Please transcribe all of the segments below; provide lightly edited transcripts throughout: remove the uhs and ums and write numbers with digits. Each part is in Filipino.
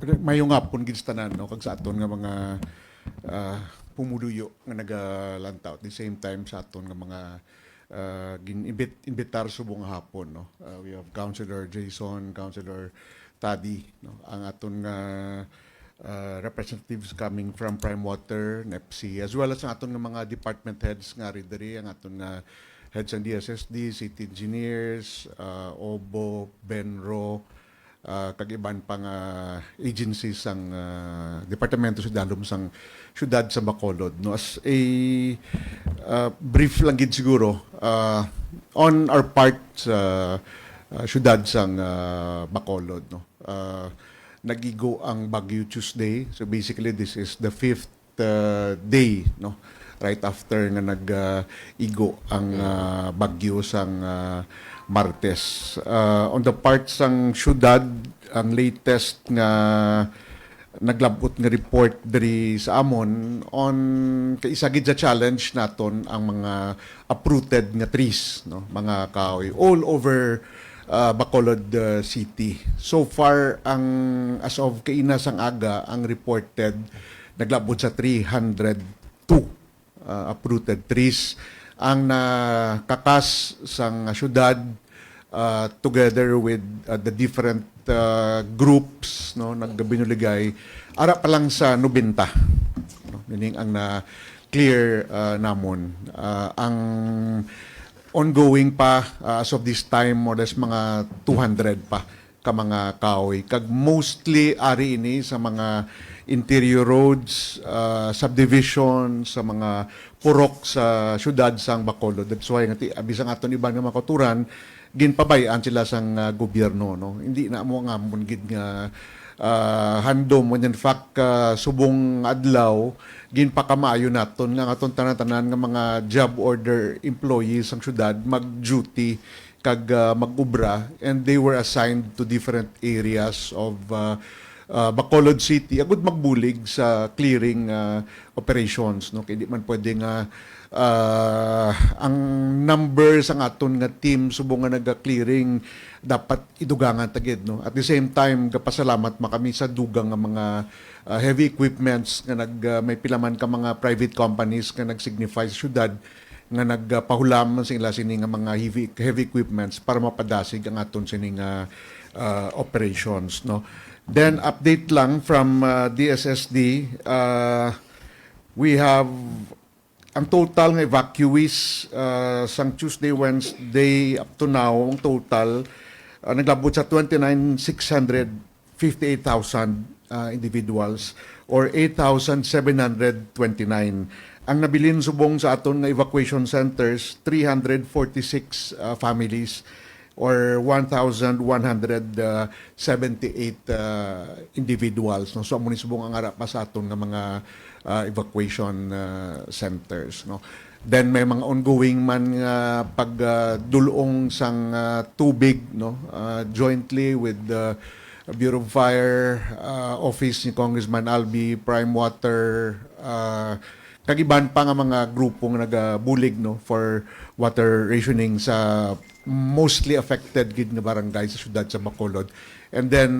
Mayong nga pun gid tanan no kag sa aton nga mga pumuluyo nga nagalantaw at the same time sa aton nga mga invitar subong nga hapon no. We have Councilor Jason, Councilor Tadi no, ang aton nga representatives coming from Prime Water, NEPC, as well as ang aton nga mga department heads nga diri ang aton nga heads and DSSD, city engineers, OBO, Benro, kag iban pang agencies sang departamento sa dalom sang syudad sa Bacolod no, as a brief lang gid siguro on our part sa syudad sang Bacolod no. Nagigo ang Baguio Tuesday, so basically this is the fifth day no, right after nga nag-igo ang Bagyo sang Martes. On the part sang syudad, ang latest nga naglabot nga report diri sa amon on kaisa gid sa challenge naton ang mga uprooted nga trees no, mga kahoy all over Bacolod City. So far ang as of kaina sang aga ang reported naglabot sa 302 uprooted trees ang nakakas sang syudad together with the different groups no nagbinuligay ara pa lang sa 90 no, meaning ang na clear namon ang ongoing pa as of this time more or less mga 200 pa ka mga kahoy kag mostly ari ini sa mga interior roads, subdivision, sa mga purok sa syudad sang Bacolod. That's why nga bisang aton iban nga makaturan ginpabayaan sila sang gobyerno no. Hindi na mo nga mungid nga handom when in fact subong adlaw ginpakamaayo naton nga aton tanan-tanan nga mga job order employees sang syudad mag-duty kag mag-ubra and they were assigned to different areas of Bacolod City agud magbulig sa clearing operations no kay di man pwede nga ang number sa aton nga team subong nga naga-clearing dapat idugangan tagid no at the same time gapasalamat kami sa dugang nga mga heavy equipments nga may pilaman ka mga private companies nga nag-signify sa syudad nga nagpahulam sa ila sini nga mga heavy equipments para mapadasig ang aton sini nga operations no. Then update lang from DSSD, we have ang total ng evacuees sang Tuesday, Wednesday up to now, ang total naglabot sa 29,658,000 individuals or 8,729. Ang nabilin subong sa aton nga evacuation centers, 346 families or 1,178 individuals no. So amo ni subong ang ara pa sa aton nga mga evacuation centers no. Then may mga ongoing man nga pagdulong sang tubig no, jointly with the Bureau of Fire Office ni Congressman Albi, Prime Water, kagiban pa nga mga grupo nga nagabulig no for water rationing sa mostly affected gid nga barangay sa syudad sa Bacolod. And then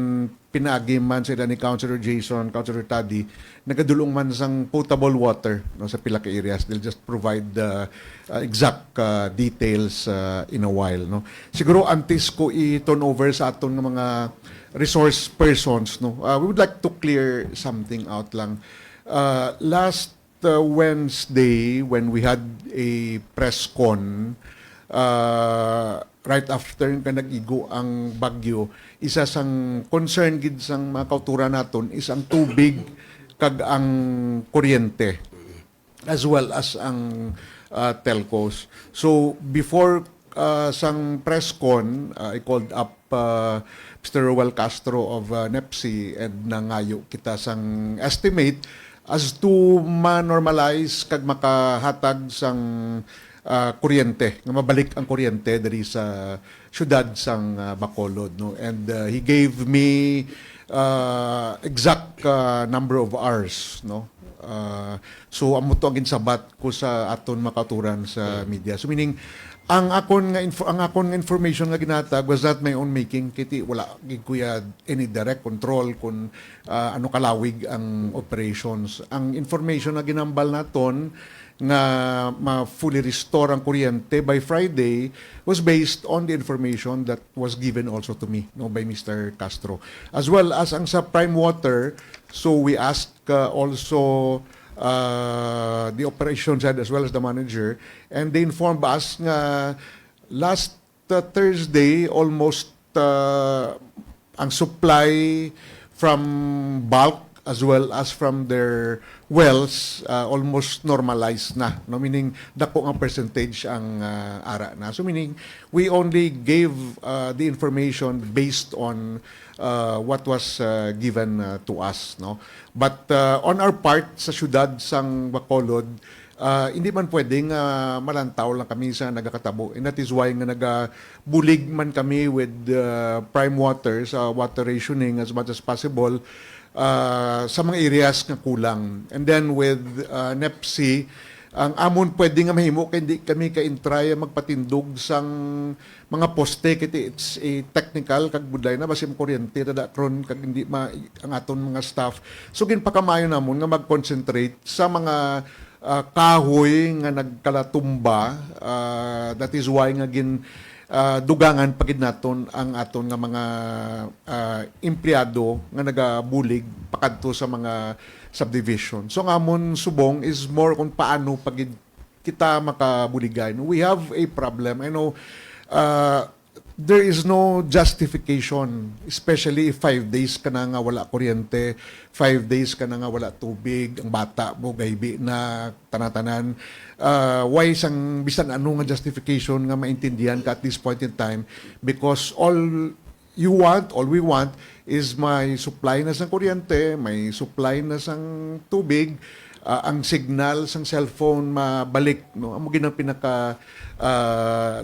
pinaagi man sila ni Councilor Jason, Councilor Tadi, nagadulong man sang potable water no sa pila ka areas. They'll just provide the exact details in a while no. Siguro antes ko i-turn over sa aton nga mga resource persons no. We would like to clear something out lang. Last Wednesday when we had a press con right after nga nag-igo ang bagyo, isa sang concern gid sang mga kauturan naton is ang tubig kag ang kuryente as well as ang telcos. So before sang press con, I called up Mr. Roel Castro of NEPC and nangayo kita sang estimate as to ma-normalize kag makahatag sang kuryente, nga mabalik ang kuryente diri sa syudad sang Bacolod no. And he gave me exact number of hours no. So amo to ang ginsabat ko sa aton makaturan sa media. So meaning ang akon nga information nga ginatag was not my own making, kiti wala gid kuya any direct control kung ano kalawig ang operations. Ang information na ginambal naton nga ma-fully restore ang kuryente by Friday was based on the information that was given also to me, no, by Mr. Castro. As well as ang sa Prime Water, so we asked also the operations head as well as the manager, and they informed us nga last Thursday almost ang supply from bulk as well as from their wells almost normalized na, no, meaning dako ang percentage ang ara na, so meaning we only gave the information based on what was given to us, no. But on our part sa syudad sang Bacolod, hindi man pwedeng malantaw lang kami sa nagakatabo, and that is why nga nagabulig man kami with Prime Water sa water rationing as much as possible sa mga areas nga kulang. And then with NEPC, ang amon pwede nga mahimo kay hindi kami ka-intry magpatindog sang mga poste, kiti it's a technical kag budlay na basim kuryente tada kron kag hindi ang aton mga staff. So ginpakamayo namon nga mag-concentrate sa mga kahoy nga nagkalatumba, that is why nga dugangan pagid naton ang aton nga mga empleyado nga nagabulig pakadto sa mga subdivision. So ang amon subong is more kung paano pagid kita makabuligan. We have a problem. I know there is no justification, especially if 5 days ka na nga wala kuryente, 5 days ka na nga wala tubig, ang bata mo gaybi na tanatanan. Why sang bisan ano nga justification nga maintindihan ka at this point in time? Because all we want is may supply na sang kuryente, may supply na sang tubig, ang signal sang cellphone mabalik, no, amo ginang pinaka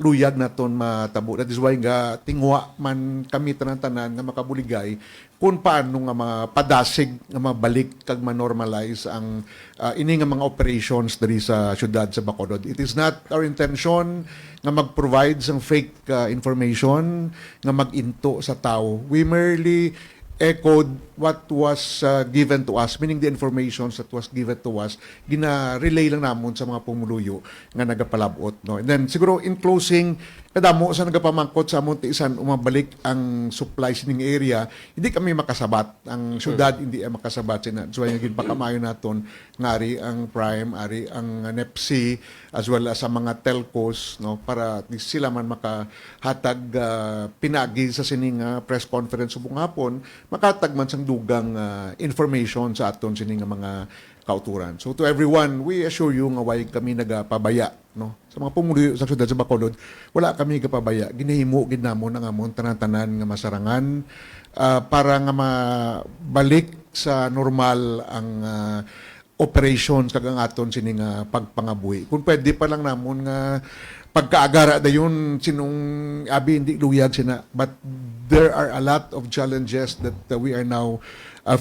luyag naton matabo. That is why nga tingwa man kami tanan-tanan nga makabuligay kung paano nga mapadasig nga mabalik kag ma-normalize ang ini nga mga operations diri sa syudad sa Bacolod. It is not our intention nga mag-provide sang fake information nga mag-into sa tao. We merely echoed what was given to us, meaning the information that was given to us, gina-relay lang namon sa mga pumuluyo nga nagapalabot, no. And then siguro in closing, kadamo sa nagapamangkot sa among tiisan umabalik ang supply sining area, hindi kami makasabat. Ang syudad hindi makasabat sina. So yung ginpakamayo naton ngari ang Prime, ari ang NEPC as well as sa mga telcos, no, para at least sila man makahatag pinagi sa sining press conference subong hapon, makatag man sang dugang information sa aton sining mga kauturan. So to everyone, we assure you nga why kami nagapabaya, no, sa mga pumuluyo sa syudad sa Bacolod, wala kami gapabaya. Ginahimo gid namon ang amon tanan-tanan nga masarangan para nga mabalik sa normal ang operations kag ang aton sining pagpangabuhi. Kung pwede pa lang namon nga pagkaagara dayon sinong abi hindi luyag sina, but there are a lot of challenges that we are now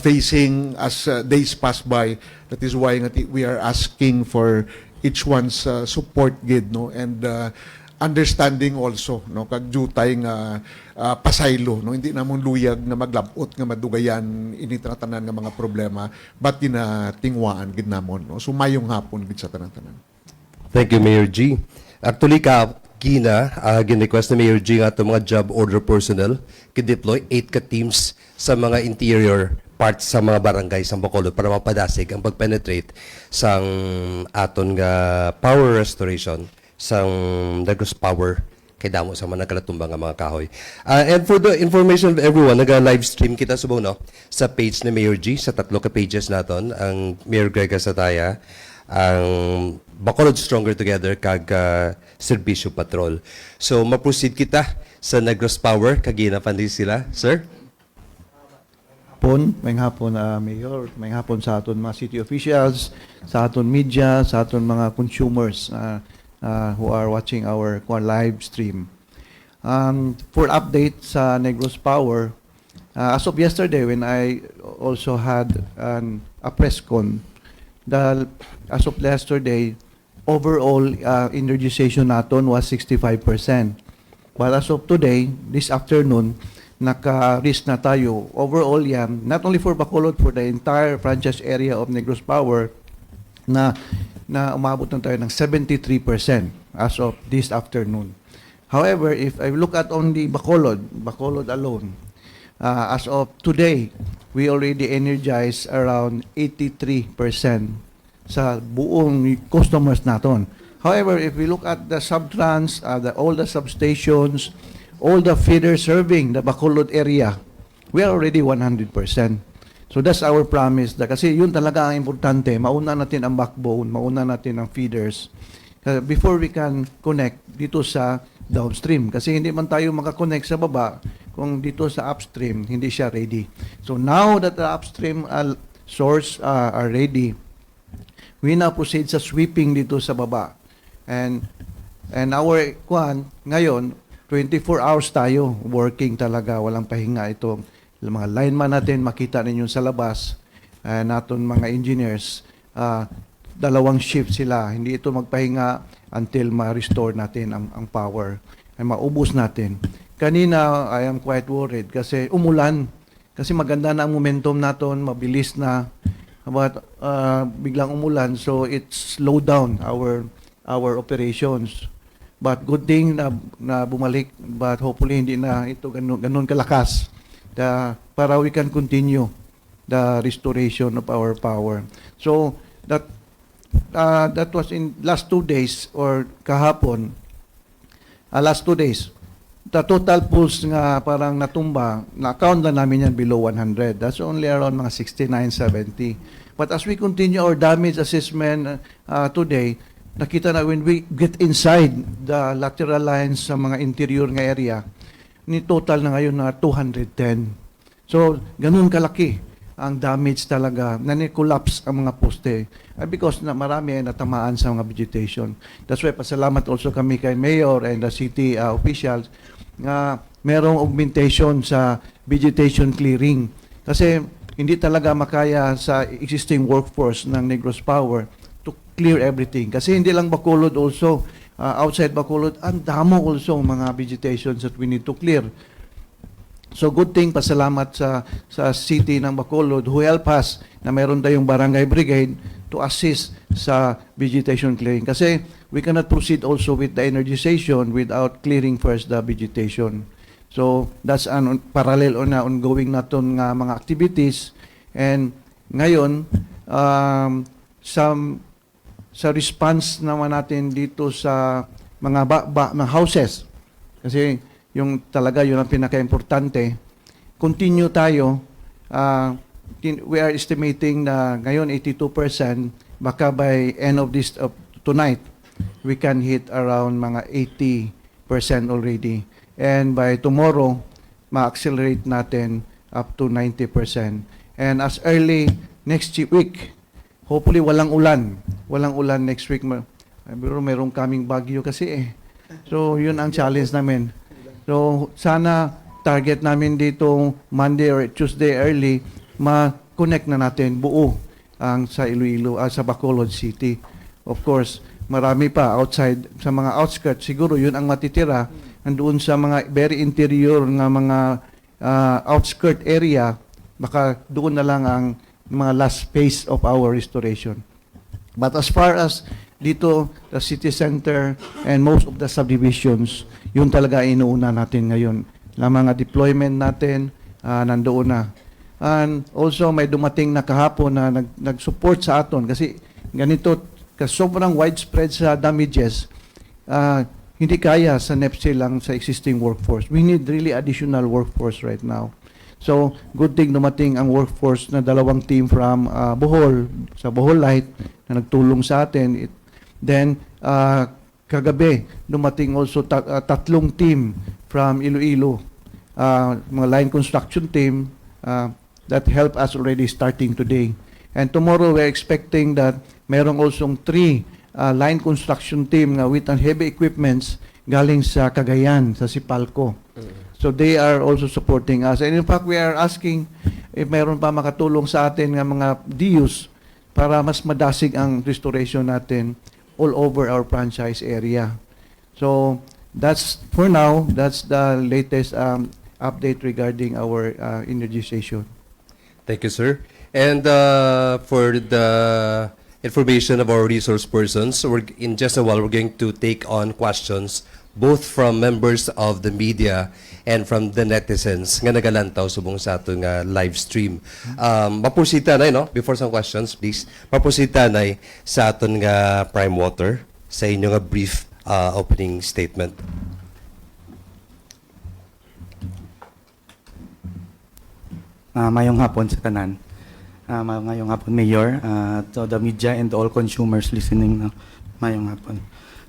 facing as days pass by. That is why we are asking for each one's support gid, no, and understanding also, no, kag jutay nga pasaylo, no, hindi namon luyag na maglabot nga madugayan ini tanan nga mga problema, but tingwaan gid namon, no, sumayong hapon gid sa tanan-tanan. Thank you, Mayor G. Actually, gin-request ni Mayor G nga itong mga job order personnel kideploy 8 ka teams sa mga interior parts sa mga barangay sa Bacolod para mapadasig ang pag-penetrate sang aton nga power restoration sang Negros Power kay damo sa mga nagkalatumbang nga mga kahoy. And for the information of everyone, naga-live stream kita subong, no, sa page ni Mayor G, sa 3 ka pages naton, ang Mayor Greg Sataya, ang Bacolod Stronger Together kag Serbisyo Patrol. So ma-proceed kita sa Negros Power kag ginapan din sila, sir. May hapon, Mayor, may hapon sa aton mga city officials, sa aton media, sa aton mga consumers who are watching our live stream. For update sa Negros Power, as of yesterday when I also had a press con, as of yesterday, overall energization natin was 65%. But as of today, this afternoon, naka-reach na tayo. Overall yan, not only for Bacolod, for the entire franchise area of Negros Power, na umabot na tayo ng 73% as of this afternoon. However, if I look at only Bacolod alone, as of today, we already energized around 83% sa buong customers natin. However, if we look at the subtrans, all the substations, all the feeders serving the Bacolod area, we are already 100%. So that's our promise. Kasi yun talaga ang importante. Mauna natin ang backbone, mauna natin ang feeders before we can connect dito sa downstream. Kasi hindi man tayo makakonect sa baba kung dito sa upstream, hindi siya ready. So now that the upstream source are ready, we now proceed sa sweeping dito sa baba. And our ngayon, 24 hours tayo working talaga, walang pahinga ito. Mga lineman natin, makita ninyo sa labas, naton mga engineers, 2 shift sila. Hindi ito magpahinga until ma-restore natin ang power, ay maubos natin. Kanina, I am quite worried kasi umulan. Kasi maganda na ang momentum natin, mabilis na. But biglang umulan, so it slowed down our operations. But good thing na bumalik, but hopefully hindi na ito ganun kalakas para we can continue the restoration of our power. So that was in last 2 days or kahapon, last 2 days. The total pulse nga parang natumba, na-count na namin yan below 100. That's only around mga 69, 70. But as we continue our damage assessment today, nakita na when we get inside the lateral lines sa mga interior nga area, ni total na ngayon na 210. So, ganun kalaki ang damage talaga, na ni-collapse ang mga poste because na marami ay natamaan sa mga vegetation. That's why pasalamat also kami kay Mayor and the city officials nga merong augmentation sa vegetation clearing. Kasi hindi talaga makaya sa existing workforce ng Negros Power to clear everything. Kasi hindi lang Bacolod also, outside Bacolod, ang damo also mga vegetations that we need to clear. So good thing, pasalamat sa city ng Bacolod who help us na meron tayong barangay brigade to assist sa vegetation clearing. Kasi we cannot proceed also with the energization without clearing first the vegetation. So that's an parallel on ongoing naton nga mga activities. And ngayon, sa response naman natin dito sa mga mga houses, kasi yung talaga yun ang pinaka-importante, continue tayo. We are estimating na ngayon 82%, baka by end of this tonight, we can hit around mga 80% already. And by tomorrow, ma-accelerate natin up to 90%. And as early next week, hopefully walang ulan. Walang ulan next week. Pero mayroong kaming bagyo kasi eh. So, yun ang challenge namin. So, sana target namin dito Monday or Tuesday early, ma-connect na natin buo ang sa Iloilo, sa Bacolod City. Of course, marami pa outside, sa mga outskirts, siguro yun ang matitira. Andoon sa mga very interior nga mga outskirt area, baka doon na lang ang mga last phase of our restoration. But as far as dito, the city center and most of the subdivisions, yun talaga inuuna natin ngayon. Na mga deployment natin, nandoon na. And also, may dumating na kahapon na nag-support sa aton kasi ganito, sobrang widespread sa damages, hindi kaya sa NEPSI lang sa existing workforce. We need really additional workforce right now. So, good thing dumating ang workforce na 2 team from Bohol, sa Bohol Light, na nagtulong sa atin. Then, kagabi, dumating also 3 team from Iloilo, mga line construction team that help us already starting today. And tomorrow, we're expecting that merong also 3 line construction team with heavy equipments galing sa Cagayan, sa Sipalco. So they are also supporting us. And in fact, we are asking if meron pa makatulong sa atin ng mga DUs para mas madasig ang restoration natin all over our franchise area. So that's for now. That's the latest update regarding our energization. Thank you, sir. And for the information of our resource persons, in just a while, we're going to take on questions both from members of the media and from the netizens nga nagalantaw subong sa atong live stream. Mapusita na, no? Before some questions, please. Mapusita na sa aton nga Prime Water sa inyo nga brief opening statement. Mayong hapon sa tanan. Mayong hapon, Mayor, to the media and all consumers listening. Mayong hapon.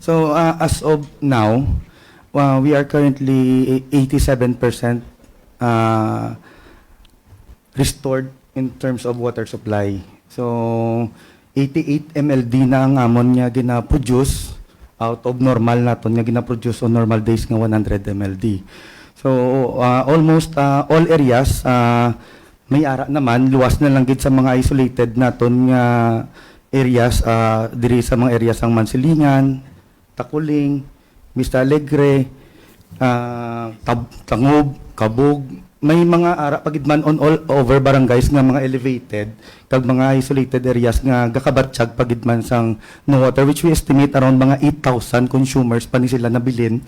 So, as of now, we are currently 87% restored in terms of water supply. So, 88 MLD na ang amon nga gina-produce out of normal naton nga gina-produce on normal days nga 100 MLD. So, almost all areas, may ara naman, luwas na lang gid sa mga isolated naton nga areas, diri sa mga areas ang Mansilingan, Takuling, Vista Alegre, Tangob, Kabog, may mga ara pagidman on all over barangays nga mga elevated kag mga isolated areas nga gakabatsyag pagidman sang no water, which we estimate around mga 8,000 consumers pa ni sila nabilin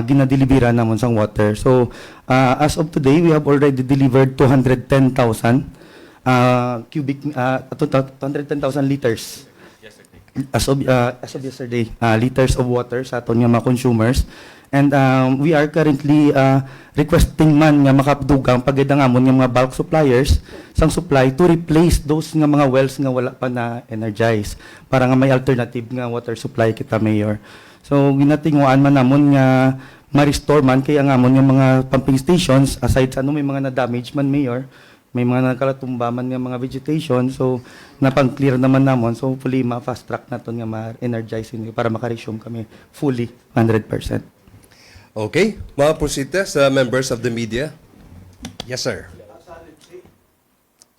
ginadelibera namon sang water. So as of today, we have already delivered 210,000 210,000 liters as of yesterday, liters of water sa aton nga mga consumers. And we are currently requesting man nga makapdugang pagida nga amon nga mga bulk suppliers sang supply to replace those nga mga wells nga wala pa na energize para nga may alternative nga water supply kita, Mayor. So ginatinguan man namon nga ma-restore man kaya nga amon nga mga pumping stations, aside sa ano may mga na-damage man, Mayor, may mga nakalatumba man nga mga vegetation, so napang-clear naman namon, so hopefully ma-fast track naton nga ma-energize para maka-resume kami fully 100%. Okay, mga prosita sa members of the media. Yes, sir.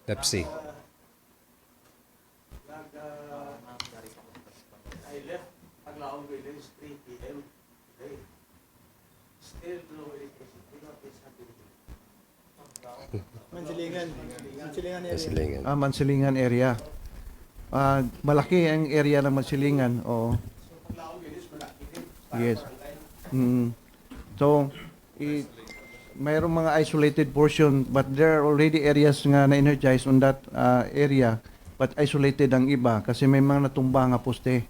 Let's see. I left Paglaong Village 3 p.m. today. Still no electricity, not is happening. Kasilingan. Mansilingan area. Malaki ang area ng Mansilingan. Oo. Paglaong Village, malaki din. Yes. So, mayroong mga isolated portion, but there are already areas nga na-energize on that area, but isolated ang iba kasi may mga natumba nga poste.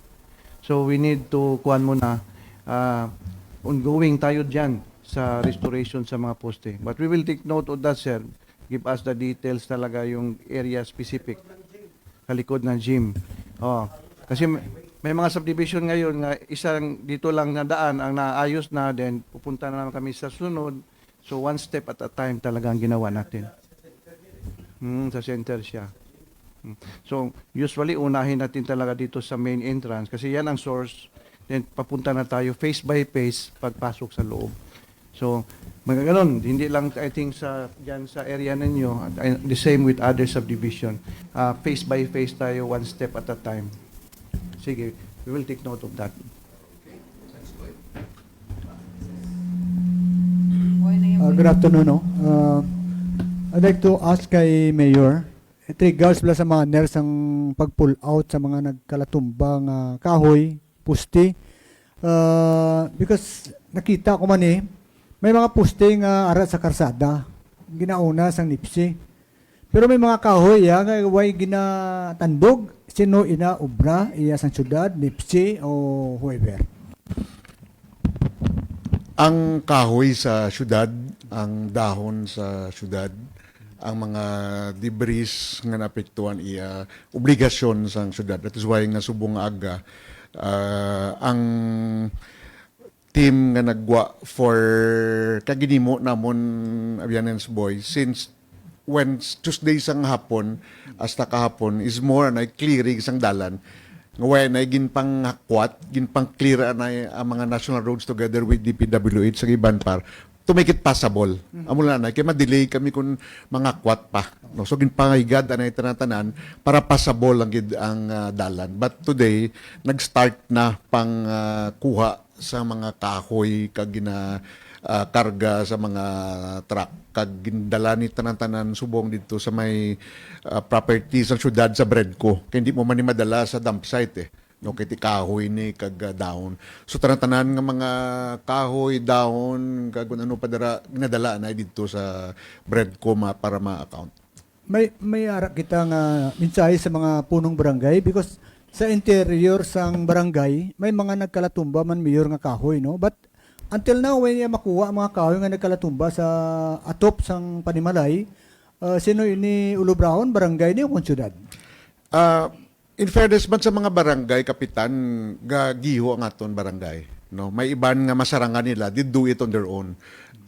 So, we need to kuhan muna, ongoing tayo dyan sa restoration sa mga poste. But we will take note of that, sir. Give us the details talaga yung area specific. Kalikod ng gym. Oh, kasi may mga subdivision ngayon nga isang dito lang na daan ang naayos na, then pupunta na naman kami sa sunod. So one step at a time talaga ang ginawa natin. Sa center siya. So usually unahin natin talaga dito sa main entrance kasi yan ang source. Then papunta na tayo face by face pagpasok sa loob. So mga ganun, hindi lang I think sa dyan sa area ninyo, the same with other subdivision. Face by face tayo, one step at a time. Sige, we will take note of that. Good afternoon. No? I'd like to ask kay Mayor, it regards pala sa mga nurse ang pag-pull out sa mga nagkalatumbang kahoy, puste. Because nakita ko man may mga puste nga ara sa karsada, ginauna sang nipsi. Pero may mga kahoy nga way ginatandog, sino ina obra iya sang syudad, nipsi o whoever. Ang kahoy sa syudad, ang dahon sa syudad, ang mga debris nga naapektuhan iya obligasyon sang syudad. That is why nga subong aga ang team nga nagwa for kaginimo namon Avianens Boy since when Tuesday sang hapon hasta kahapon is more na clearing sang dalan ngayon na ginpang hakwat, ginpang clear na ang mga national roads together with DPWH sa iban par to make it passable. Amo na kay ma-delay kami kun mga kwat pa. No, so ginpangigad anay tanan para passable ang gid ang dalan. But today nag-start na pang kuha sa mga kahoy kag gina karga sa mga truck kag gindala ni tanan-tanan subong dito sa may property sa syudad sa Bredco. Kay hindi mo man ni madala sa dump site eh. No, kay ti kahoy ni kag dahon. So tanan-tanan nga mga kahoy, dahon kag kung ano pa dara ginadala na dito sa Bredco para ma-account. May ara kita nga mensahe sa mga punong barangay because sa interior sang barangay may mga nagkalatumba man mayor nga kahoy, no? But until now when niya makuha ang mga kahoy nga nagkalatumba sa atop sang Panimalay, sino ini Ulubrahon barangay ni o syudad? In fairness man sa mga barangay kapitan giho ang aton barangay, no, may iban nga masarangan nila did do it on their own.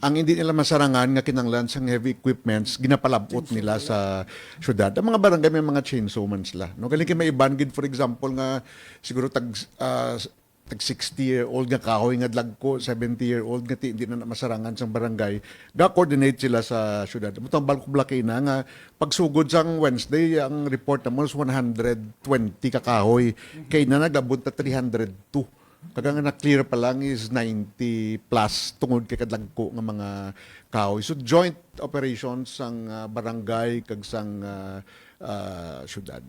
Ang hindi nila masarangan nga kinanglan sang heavy equipments ginapalabot nila sa syudad. Ang mga barangay may mga chainsaw man sila, no, kali may iban gid for example nga siguro tag 60-year-old nga kahoy nga dlagko, 70-year-old nga hindi na masarangan sang barangay, ga-coordinate sila sa syudad. Butang balko-blaki na nga pagsugod sang Wednesday, ang report na mo is 120 ka kahoy. Kay na nagabot na 302. Kaga nga na-clear pa lang is 90 plus tungod kay kadlagko nga mga kahoy. So joint operations sang barangay kag sang syudad.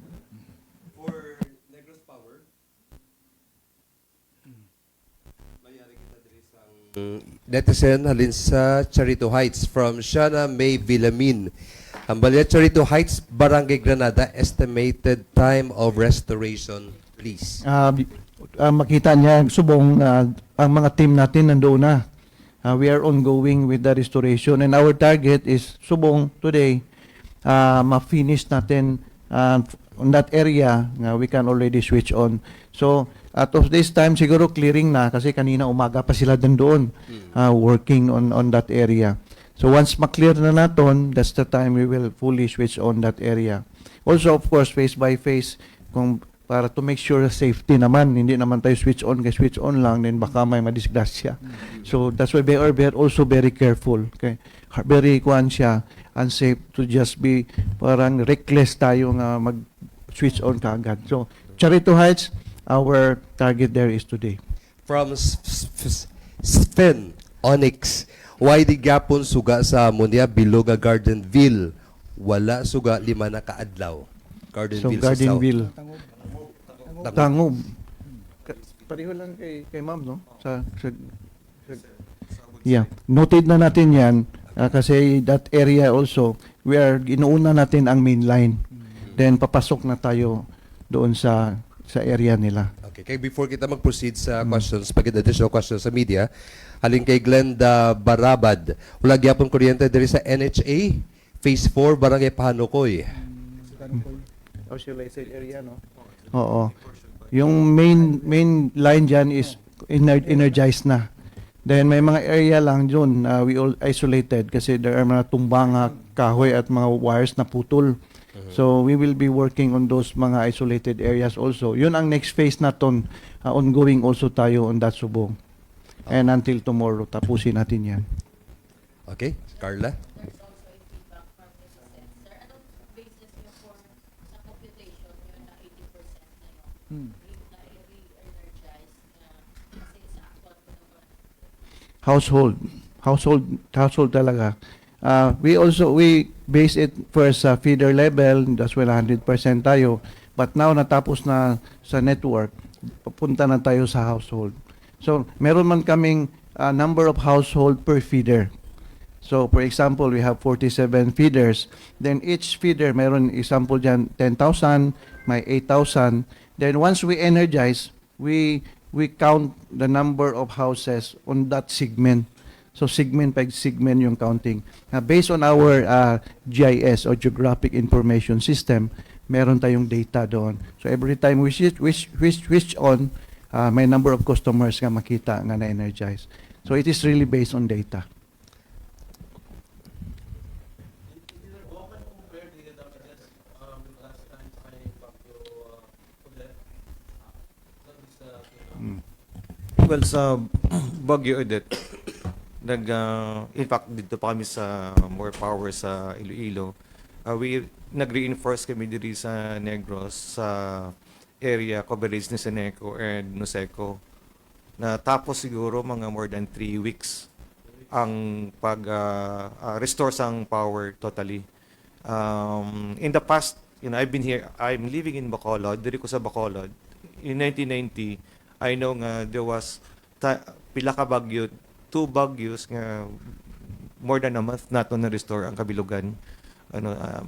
Netizen halin sa Charito Heights from Shana May Villamin. Hambalya Charito Heights, Barangay Granada, estimated time of restoration, please. Makita niya subong ang mga team natin nandoon na. We are ongoing with the restoration and our target is subong today ma-finish natin on that area we can already switch on. So out of this time siguro clearing na kasi kanina umaga pa sila doon working on that area. So once ma-clear na naton, that's the time we will fully switch on that area. Also of course phase by phase kung para to make sure safety naman, hindi naman tayo switch on lang, then baka may madisgrasya. So that's why we are also very careful. Okay? Very unsafe to just be parang reckless tayo nga mag-switch on kaagad. So Charito Heights, our target there is today. From Sven Onyx, why di gapon suga sa Amonia Biloga Gardenville? Wala suga 5 na kaadlaw. So Gardenville sa south. Gardenville. Tangob. Pareho lang kay ma'am, no? Yeah. Noted na natin yan kasi that area also, inuuna natin ang main line. Then papasok na tayo doon sa area nila. Okay, kay before kita mag-proceed sa questions, pag additional questions sa media, halin kay Glenda Barabad, wala gyapon kuryente diri sa NHA, Phase 4, Barangay Pahanukoy. Isolated area, no? Oo. Yung main line dyan is energized na. Then may mga area lang dyan we all isolated kasi there are mga tumbang kahoy at mga wires na putol. So we will be working on those mga isolated areas also. Yun ang next phase naton, ongoing also tayo on that subong. And until tomorrow, tapusin natin yan. Okay, Carla? There's also a feedback from the system. Sir, anong basis niyo for sa computation yun na 80% na yun? Na re-energize na kasi sa actual po naman. Household talaga. We base it first sa feeder level, that's when 100% tayo. But now natapos na sa network, papunta na tayo sa household. So, meron man kaming number of household per feeder. So, for example, we have 47 feeders. Then each feeder, meron example dyan, 10,000, may 8,000. Then once we energize, we count the number of houses on that segment. So, segment by segment yung counting. Based on our GIS or Geographic Information System, meron tayong data doon. So, every time we switch on, may number of customers nga makita nga na-energize. So, it is really based on data. Well, sa Baguio Edit, in fact, dito pa kami sa More Power sa Iloilo. Nag-reinforce kami diri sa Negros sa area coverage ni Seneco and Noseco. Na tapos siguro mga more than 3 weeks ang pag-restore sang power totally. In the past, I'm living in Bacolod, diri ko sa Bacolod. In 1990, I know nga there was pila ka bagyo, 2 bagyos nga more than a month nato na restore ang kabilugan.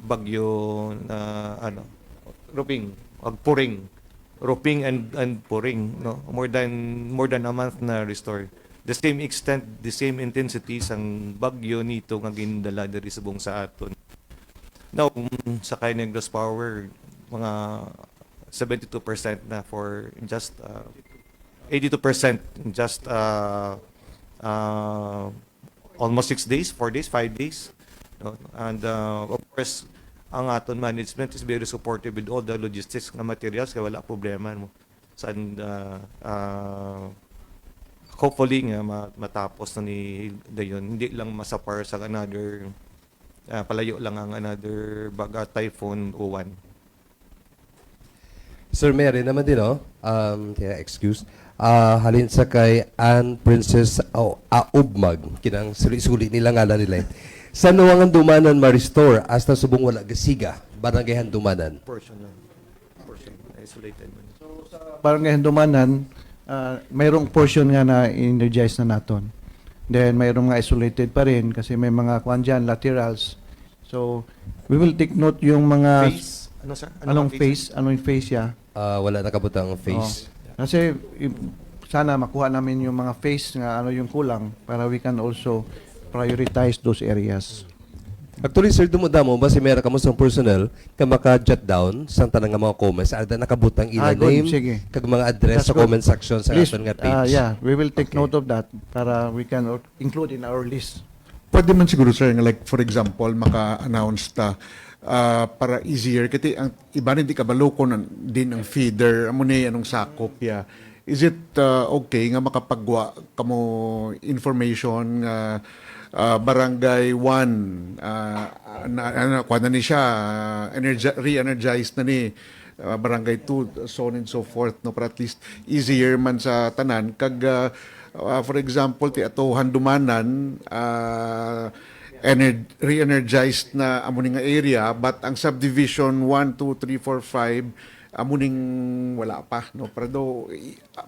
Bagyo na Ruping, Ruping and Puring, no? More than a month na restore. The same extent, the same intensity sang bagyo nito nga gindala diri sa buong sa aton. Now, sa kay Negros Power, mga 72% na for just 82% in just almost 6 days, 4 days, 5 days. No? And of course, ang aton management is very supportive with all the logistics nga materials kaya wala problema mo. Hopefully nga matapos na ni dayon, hindi lang masapar sa another palayo lang ang another baga typhoon Uwan. Sir, Mary naman din, kaya excuse. Halin sa kay Anne Princess Aubmag, kinang suli-suli nila nga nila. Sa nuwangan dumanan ma-restore hasta subong wala gasiga, barangay Handumanan. Portion isolated man. Barangay Handumanan, mayroong portion nga na energize na naton. Then mayroong nga isolated pa rin kasi may mga kuan dyan, laterals. So, we will take note yung mga... Phase? Ano sir? Anong phase? Anong phase ya? Wala nakabutang face. Kasi sana makuha namin yung mga phase nga ano yung kulang para we can also prioritize those areas. Actually, sir, dumudamo ba si meron ka mo sa personnel ka maka-jot down sa tanang nga mga comments ada nakabutang ilang good. name Sige. kag mga address That's sa good. comment section sa Please, aton nga page. yeah, we will take Okay. note of that para we can include in our list. Pwede man siguro sir, nga like for example, maka-announce ta para easier. Kasi ang iba hindi ka baloko din ang feeder, amo ni anong sakop ya. Is it okay nga makapagwa kamo information nga barangay 1 kuha na ni siya re-energized na ni barangay 2 so on and so forth no, para at least easier man sa tanan kag for example ti ato Handumanan re-energized na amuning nga area but ang subdivision 1, 2, 3, 4, 5 amuning wala pa no, para do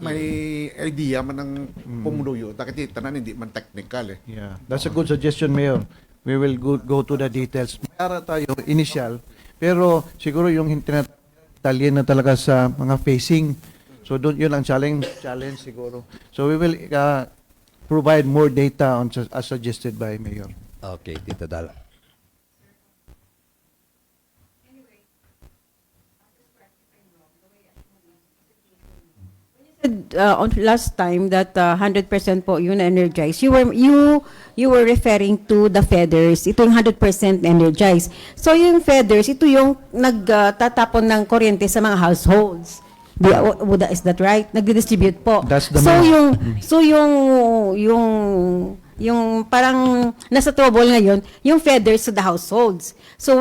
may idea man ang pumuluyo takit tanan hindi man technical Yeah, that's a good suggestion, Mayor. We will go to the details. Mayara tayo initial, pero siguro yung detalye na talaga sa mga facing. So doon yun ang challenge siguro. So we will provide more data on as suggested by Mayor. Okay, Tita Dala. On last time that 100% po yun energized. You were referring to the feathers. Ito yung 100% energized. So yung feathers, ito yung nagtatapon ng kuryente sa mga households. Is that right? Nagdi-distribute po. That's the Yung parang nasa trouble ngayon, yung feathers to the households. So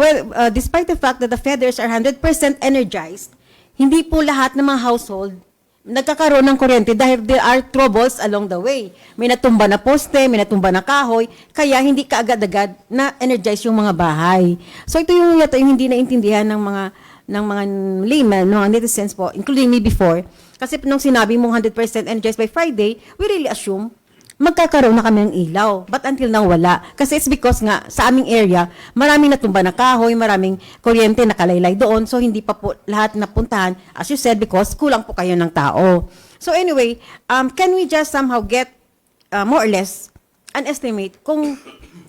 despite the fact that the feathers are 100% energized, hindi po lahat ng mga household nagkakaroon ng kuryente dahil there are troubles along the way. May natumba na poste, may natumba na kahoy, kaya hindi kaagad-agad na energize yung mga bahay. So ito yung yata yung hindi naintindihan ng mga layman, no, netizens po, including me before. Kasi nung sinabi mong 100% energized by Friday, we really assume magkakaroon na kami ng ilaw. But until now, wala. Kasi it's because nga, sa aming area, maraming natumba na kahoy, maraming kuryente nakalaylay doon, so hindi pa po lahat napuntahan, as you said, because kulang po kayo ng tao. So anyway, can we just somehow get, more or less, an estimate kung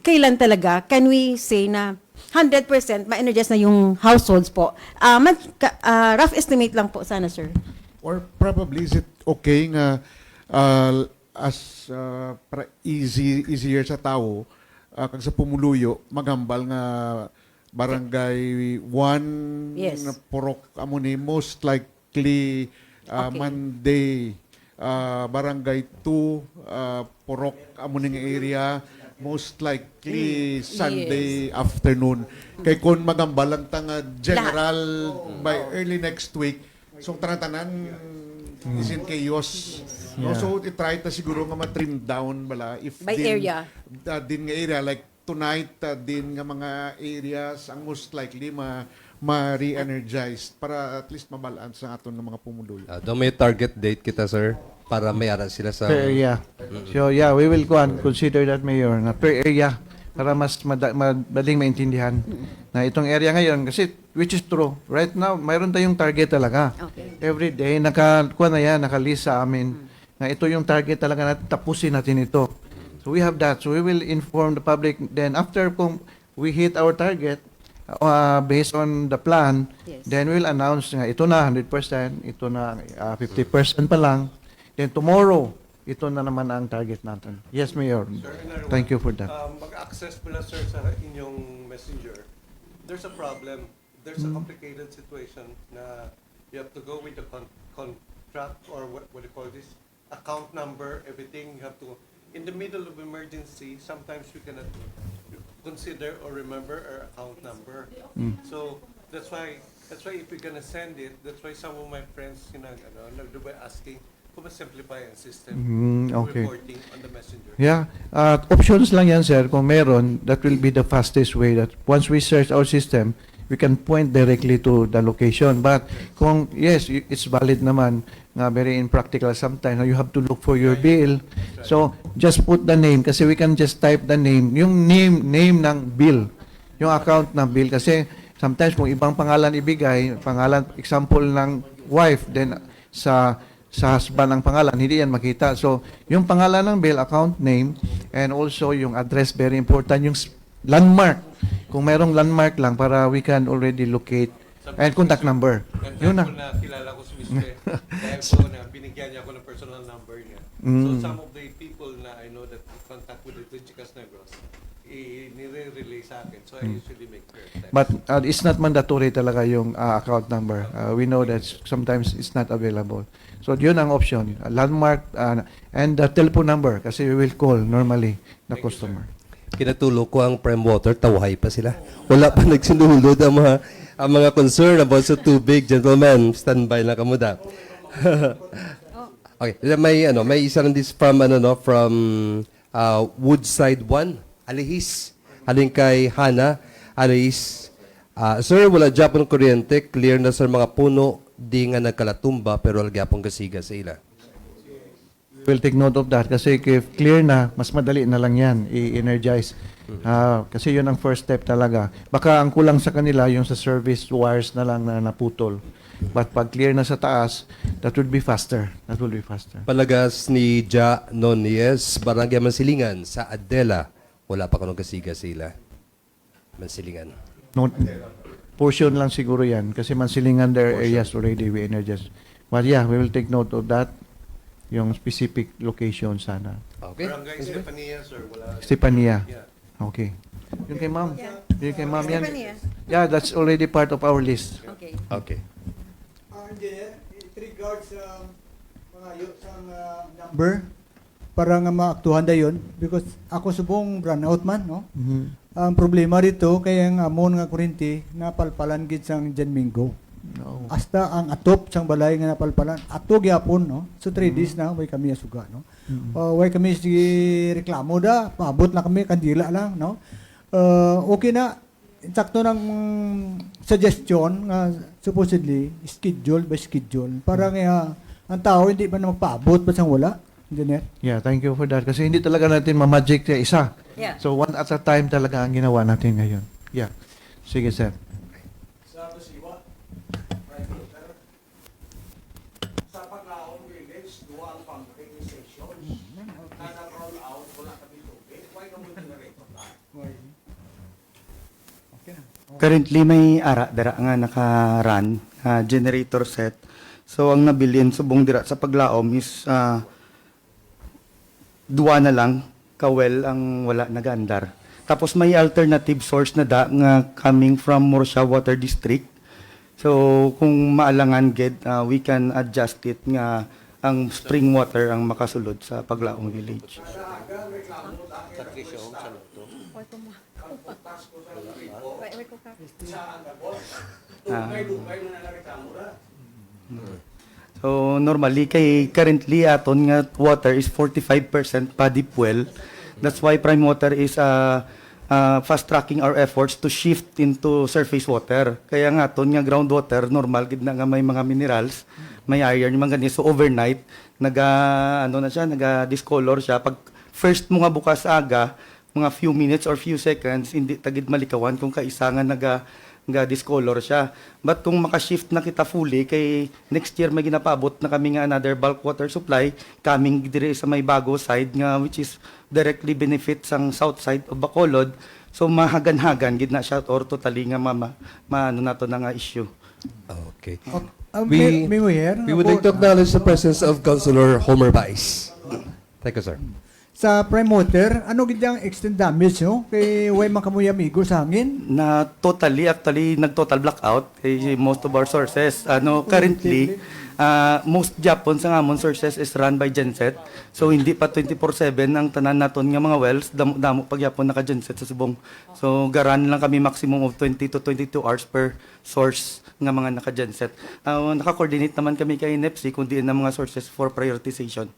kailan talaga can we say na 100% ma-energize na yung households po? Rough estimate lang po sana, sir. or probably is it okay nga as para easier sa tao kag sa pumuluyo magambal nga barangay 1 Yes. na purok amo ni most likely Okay. Monday barangay 2, Porok, amuning area, most likely Sunday afternoon. Kay kung magambalang tanga general by early next week, so tanan-tanan is in chaos. No, so itry ta siguro nga ma-trim down bala if By din, area. din nga area like tonight din nga mga areas ang most likely ma-re-energized para at least mabalance ang aton ng mga pumuloy. Doon may target date kita, sir, para may ara sila sa... Per area. So yeah, we will consider that, Mayor, na per area para mas madaling maintindihan na itong area ngayon kasi which is true. Right now, mayroon tayong target talaga. Okay. Every day, nakalist sa amin na ito yung target talaga natin, tapusin natin ito. So we have that. So we will inform the public. Then after kung we hit our target, based on the plan, Yes. then we'll announce nga ito na 100%, ito na 50% pa lang. Then tomorrow, ito na naman ang target natin. Yes, Mayor. Thank you for that. Mag-access pala, sir, sa inyong messenger. There's a problem. There's a complicated situation na you have to go with the contract or what do you call this? Account number, everything. You have to, in the middle of emergency, sometimes we cannot consider or remember our account number. So that's why if we're gonna send it, that's why some of my friends, asking kung simplify ang system Okay. reporting on the messenger. Yeah. Options lang yan, sir. Kung meron, that will be the fastest way that once we search our system, we can point directly to the location. But kung, yes, it's valid naman, nga very impractical sometimes, you have to look for your bill. So, just put the name kasi we can just type the name. Yung name ng bill. Yung account ng bill. Kasi sometimes kung ibang pangalan ibigay, pangalan, example ng wife, then sa husband ang pangalan, hindi yan makita. So, yung pangalan ng bill, account name, and also yung address, very important, yung landmark. Kung mayroong landmark lang para we can already locate and contact number. Yun na. Example na kilala ko si Mr. Dahil po na binigyan niya ako ng personal number niya. So some of the people na I know that contact with the Chicas Negros, nire-relay sa akin. So I usually make their text. But it's not mandatory talaga yung account number. We know that sometimes it's not available. So yun ang option. Landmark and the telephone number kasi we will call normally the customer. Kinatulog ko ang Prime Water, tawhay pa sila. Wala pa nagsinulod ang mga concern about sa tubig. Gentlemen, standby lang kamuda. Okay, may isa rin this from Woodside 1, Alihis. Aling kay Hana, Alihis. Sir, wala Japon kuryente, clear na sa mga puno, di nga nagkalatumba, pero algyapong gasiga sa ila. We'll take note of that kasi if clear na, mas madali na lang yan i-energize. Kasi yun ang first step talaga. Baka ang kulang sa kanila yung sa service wires na lang na naputol. But pag clear na sa taas, that would be faster. That will be faster. Palagas ni Ja Nonies, Barangay Mansilingan, sa Adela. Wala pa kanong gasiga sa ila. Mansilingan. No, portion lang siguro yan kasi Mansilingan their areas already we energize. But yeah, we will take note of that. Yung specific location sana. Okay. Barangay Estefania, sir, wala. Stepania. Yeah. Okay. Yun kay ma'am. Yun kay ma'am yan. Stepania. Yeah, that's already part of our list. Okay. Okay. Engineer, it regards mga number para nga maaktuhan da yun because ako subong brownout man, no? Ang problema dito kaya ang amon nga kuryente napalpalan gid sang Jan Mingo. No. Hasta ang atop sang balay nga napalpalan ato gyapon, no? So 3 days na way kami asuga, no? Way kami si reklamo da, paabot na kami kandila lang, no? Okay na sakto ng suggestion nga supposedly schedule by schedule para nga ang tao hindi man magpaabot basta wala, engineer. Yeah, thank you for that. Kasi hindi talaga natin ma-magic sa isa. Yeah. So one at a time talaga ang ginawa natin ngayon. Yeah. Sige, sir. Sa Basiwa, sa Paglaong Village, dual pumping stations. Nag-roll out, wala kami tubig. Why ka mo generator na? Currently may dara nga naka-run generator set. So ang nabilin subong dira sa Paglaom is duwa na lang kawel ang wala nagandar. Tapos may alternative source na nga coming from Morsha Water District. So kung maalangan gid we can adjust it nga ang spring water ang makasulod sa Paglaong Village. So normally kay currently aton nga water is 45% pa deep well. That's why Prime Water is fast tracking our efforts to shift into surface water. Kaya nga aton nga groundwater normal gid na nga may mga minerals, may iron mga ganito. So overnight naga discolor siya pag first mo nga bukas aga, mga few minutes or few seconds hindi tagid malikawan kung kaisa nga nga discolor siya. But kung makashift na kita fully, kay next year may ginapabot na kami nga another bulk water supply, coming dire sa may bago side nga which is directly benefit sang south side of Bacolod. So mahagan-hagan gid na siya or totally nga maano na to na nga issue. Okay. May here, We would like to acknowledge the presence of Councilor Homer Baez. Thank you, sir. sa Prime Water, ano gidyang extent damage no? Kay way makamuya amigo sa hangin? Na totally actually nag-total blackout kay most of our sources. Currently most Japon sa amon sources is run by genset. So hindi pa 24/7 ang tanan naton nga mga wells damo pag Japon naka genset sa subong. So garan lang kami maximum of 20 to 22 hours per source nga mga naka genset. Naka-coordinate naman kami kay NEPC kundi na mga sources for prioritization.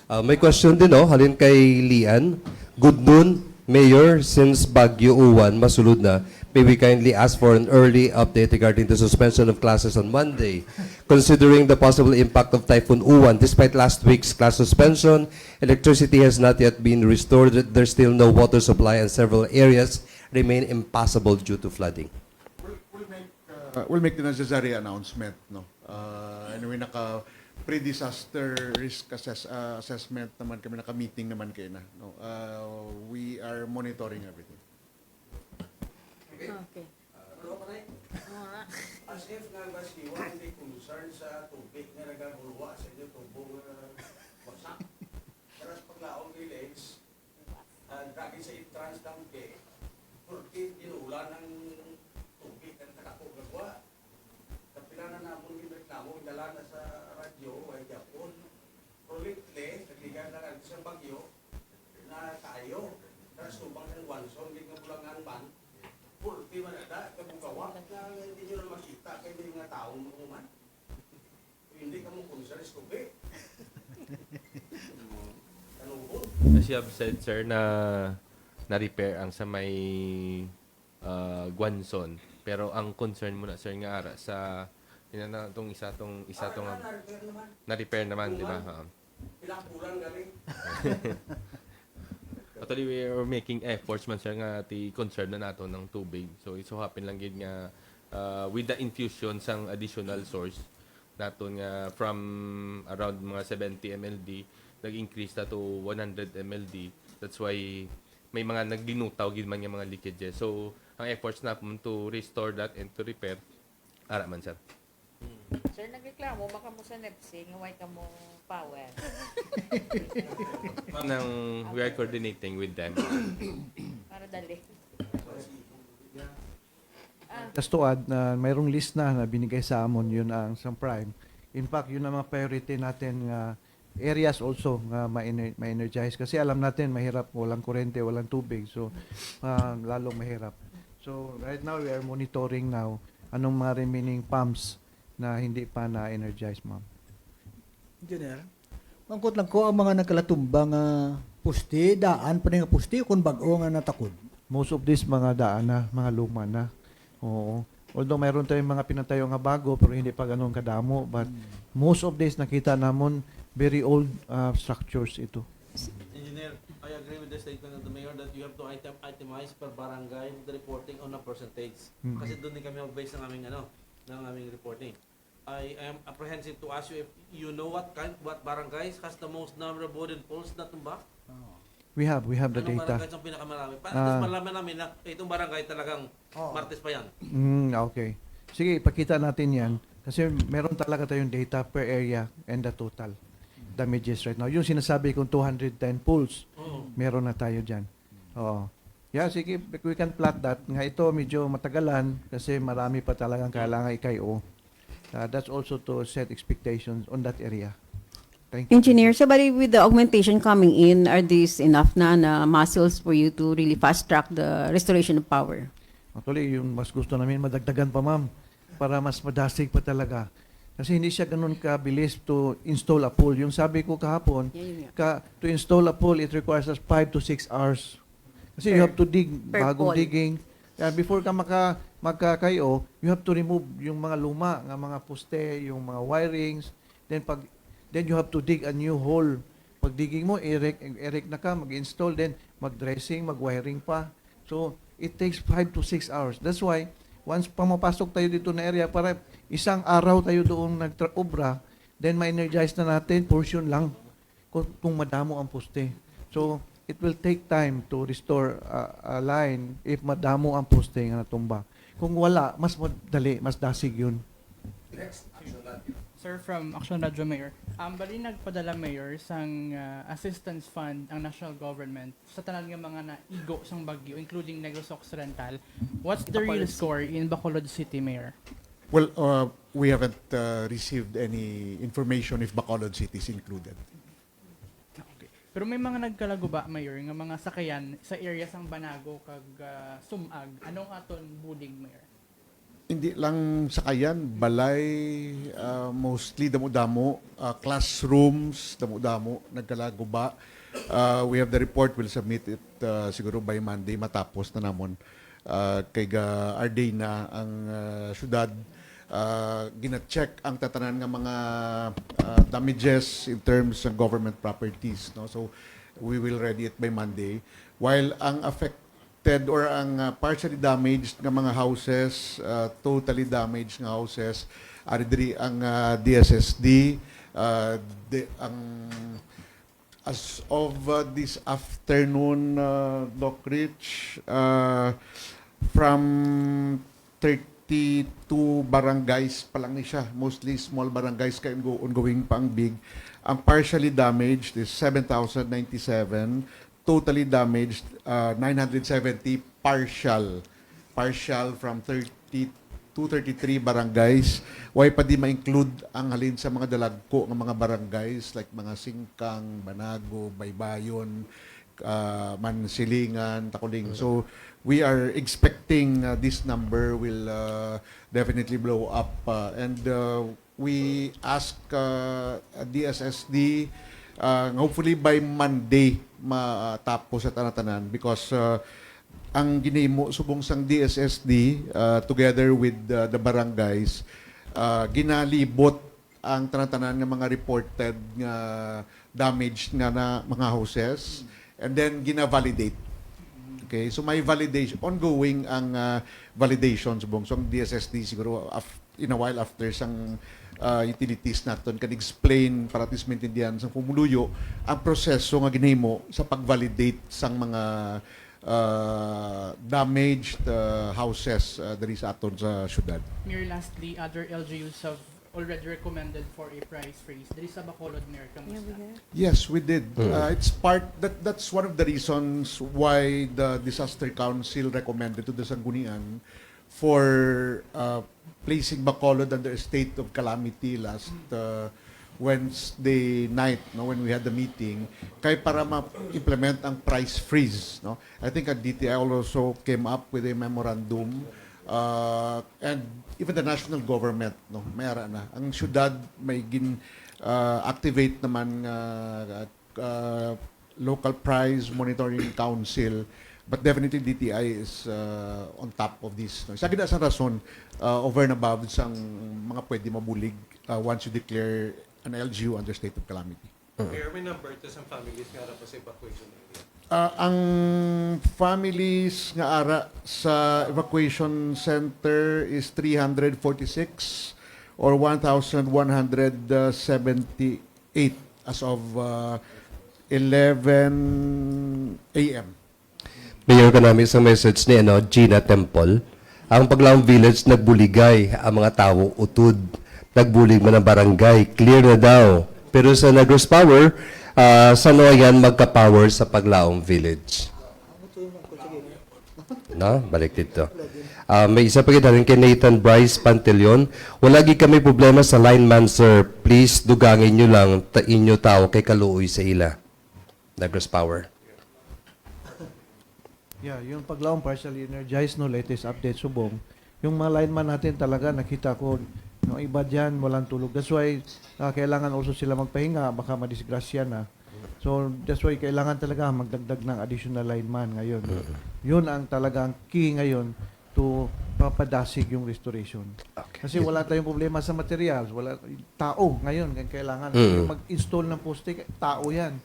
May question din, no? Halin kay Lian. Good noon, Mayor. Since Baguio Uwan masulod na, may we kindly ask for an early update regarding the suspension of classes on Monday. Considering the possible impact of Typhoon Uwan, despite last week's class suspension, electricity has not yet been restored. There's still no water supply and several areas remain impassable due to flooding. We'll make the necessary announcement, no? Anyway, pre-disaster risk assessment naman kami, naka-meeting naman kayo na. No? We are monitoring everything. Okay. As if nga ba si Iwan hindi concern sa tubig na nagaguluwa sa inyo tubong wasak. Pero sa Paglaong Village, dahil sa entrance ng gate, porque inuulan ng tubig ang nakapagagawa. Kapila na namon yung reklamo, dala na sa radyo, ay Japon. Prolikle, nagligan na lang sa Bagyo, na tayo. Tapos tubang ng Wanson, hindi nga bulangan man. Pulti man ada, kabugawa, na hindi nyo na makita kayo yung mga taong umuman. Hindi ka mong concern sa tubig. Tanubod. As you have said, sir, na-repair ang sa may Guanzon. Pero ang concern mo na, sir, nga ara sa itong isa tong na-repair naman, di ba? Ilang bulan galing. Actually, we are making efforts man, sir, nga ti concern na nato ng tubig. So, it so happen lang gid nga with the infusion sang additional source naton nga from around mga 70 MLD nag-increase na to 100 MLD. That's why may mga naglinutaw gid man nga mga leakages. So, ang efforts na po to restore that and to repair ara man, sir. Sir, nagreklamo, baka mo sa NEPC, ngaway ka mo power. We are coordinating with them. Para dali. Just to add, na mayroong list na binigay sa amon, yun ang sa Prime. In fact, yun ang mga priority natin areas also nga ma-energize. Kasi alam natin, mahirap, walang kuryente, walang tubig. So, lalong mahirap. So, right now, we are monitoring now anong mga remaining pumps na hindi pa na-energize, ma'am. Engineer, mangkot lang ko ang mga nagkalatumbang pusti, daan pa nga pusti kung bago nga natakod. Most of these mga daan na, mga luma na. Oo. Although mayroon tayong mga pinatayo nga bago pero hindi pa ganun kadamo, but most of these nakita namon very old structures ito. Engineer, I agree with the statement of the mayor that you have to itemize per barangay the reporting on a percentage. Kasi doon din kami mag-base ng aming reporting. I am apprehensive to ask you if you know what barangays has the most number of wooden poles na tumba? We have the Anong data. barangays ang pinakamarami? Para malaman namin na itong barangay talagang martes pa yan. Okay. Sige, ipakita natin yan. Kasi meron talaga tayong data per area and the total damages right now. Yung sinasabi kong 210 pools, meron na tayo dyan. Oo. Yeah, sige, we can plot that. Nga ito, medyo matagalan kasi marami pa talagang kailangan ikayo. That's also to set expectations on that area. Thank you. Engineer, so bali with the augmentation coming in, are these enough na muscles for you to really fast track the restoration of power? Actually, yung mas gusto namin madagdagan pa, ma'am, para mas madasig pa talaga. Kasi hindi siya ganun kabilis to install a pool. Yung sabi ko kahapon, to install a pool, it requires us 5 to 6 hours. Kasi you have to dig, per bagong pole. digging. Before ka magkakayo, you have to remove yung mga luma, nga mga poste, yung mga wirings. Then you have to dig a new hole. Pag digging mo, erect na ka, mag-install, then mag-dressing, mag-wiring pa. So, it takes 5 to 6 hours. That's why, once pamapasok tayo dito na area, para isang araw tayo doon nag-obra, then ma-energize na natin, portion lang, kung madamo ang poste. So, it will take time to restore a line if madamo ang poste nga natumba. Kung wala, mas madali, mas dasig yun. Sir, from Action Radio Mayor. Bali nagpadala Mayor sang assistance fund ang national government sa tanan nga mga naigo sang bagyo, including Negros Occidental. What's the real score in Bacolod City, Mayor? Well, we haven't received any information if Bacolod City is included. Okay. Pero may mga nagkalago ba, Mayor, nga mga sakayan sa area sang Banago kag Sumag. Anong aton bulig, Mayor? Hindi lang sakayan, balay, mostly damo-damo, classrooms, damo-damo, nagkalaguba. We have the report, we'll submit it siguro by Monday, matapos na namon. Kay Arday na ang syudad, gina-check ang tatanan ng mga damages in terms of government properties. No? So, we will ready it by Monday. While ang affected or ang partially damaged nga mga houses, totally damaged nga houses, ari diri ang DSSD, as of this afternoon, Doc Rich, from 32 barangays pa lang ni siya, mostly small barangays kay ongoing pa ang big. Ang partially damaged is 7,097, totally damaged 970, partial from 33 barangays. Why pa di ma-include ang halin sa mga dalagko ng mga barangays like mga Singkang, Banago, Baybayon, Mansilingan, Takuling. So we are expecting this number will definitely blow up and we ask DSSD hopefully by Monday matapos sa tanan-tanan because ang ginimo subong sang DSSD together with the barangays ginalibot ang tanan-tanan nga mga reported nga damaged nga na mga houses and then gina-validate. Okay, so may validation ongoing ang validation subong so ang DSSD siguro in a while after sang utilities naton can explain para at least maintindihan sa pumuluyo ang proseso nga ginhimo sa pag-validate sang mga damaged houses diri sa aton sa syudad. Mayor, lastly, other LGUs have already recommended for a price freeze. Diri sa Bacolod, Mayor, kamusta? Yes, we did. It's that's one of the reasons why the Disaster Council recommended to the Sangguniang for placing Bacolod under a state of calamity last Wednesday night, no, when we had the meeting, kay para ma-implement ang price freeze, no. I think ang DTI also came up with a memorandum and even the national government, no, mayara na. Ang syudad may activate naman local price monitoring council. But definitely DTI is on top of this. No? Sa gina sa rason, over and above sang mga pwede mabulig once you declare an LGU under state of calamity. Mayor, may number to sa families nga po sa evacuation area. Ang families nga ara sa evacuation center is 346 or 1,178 as of 11 a.m. Mayor ka namin isang message ni Gina Temple. Ang Paglaong Village nagbuligay ang mga tao utod. Nagbulig man ang barangay. Clear na daw. Pero sa Negros Power, sa Noyan magka-power sa Paglaong Village. No? Balik dito. May isa pa kita rin kay Nathan Bryce Pantelion. Wala gid kami problema sa lineman, sir. Please, dugangin nyo lang ta inyo tao kay kaluoy sa ila. Negros Power. Yeah, yung paglaong partially energized, no, latest update subong. Yung mga lineman natin talaga, nakita ko, no, iba dyan, walang tulog. That's why, kailangan also sila magpahinga, baka madisgrasya na. So, that's why kailangan talaga magdagdag ng additional lineman ngayon. Yun ang talagang key ngayon to papadasig yung restoration. Kasi wala tayong problema sa materials, wala tao ngayon kailangan mag-install ng poste, tao yan.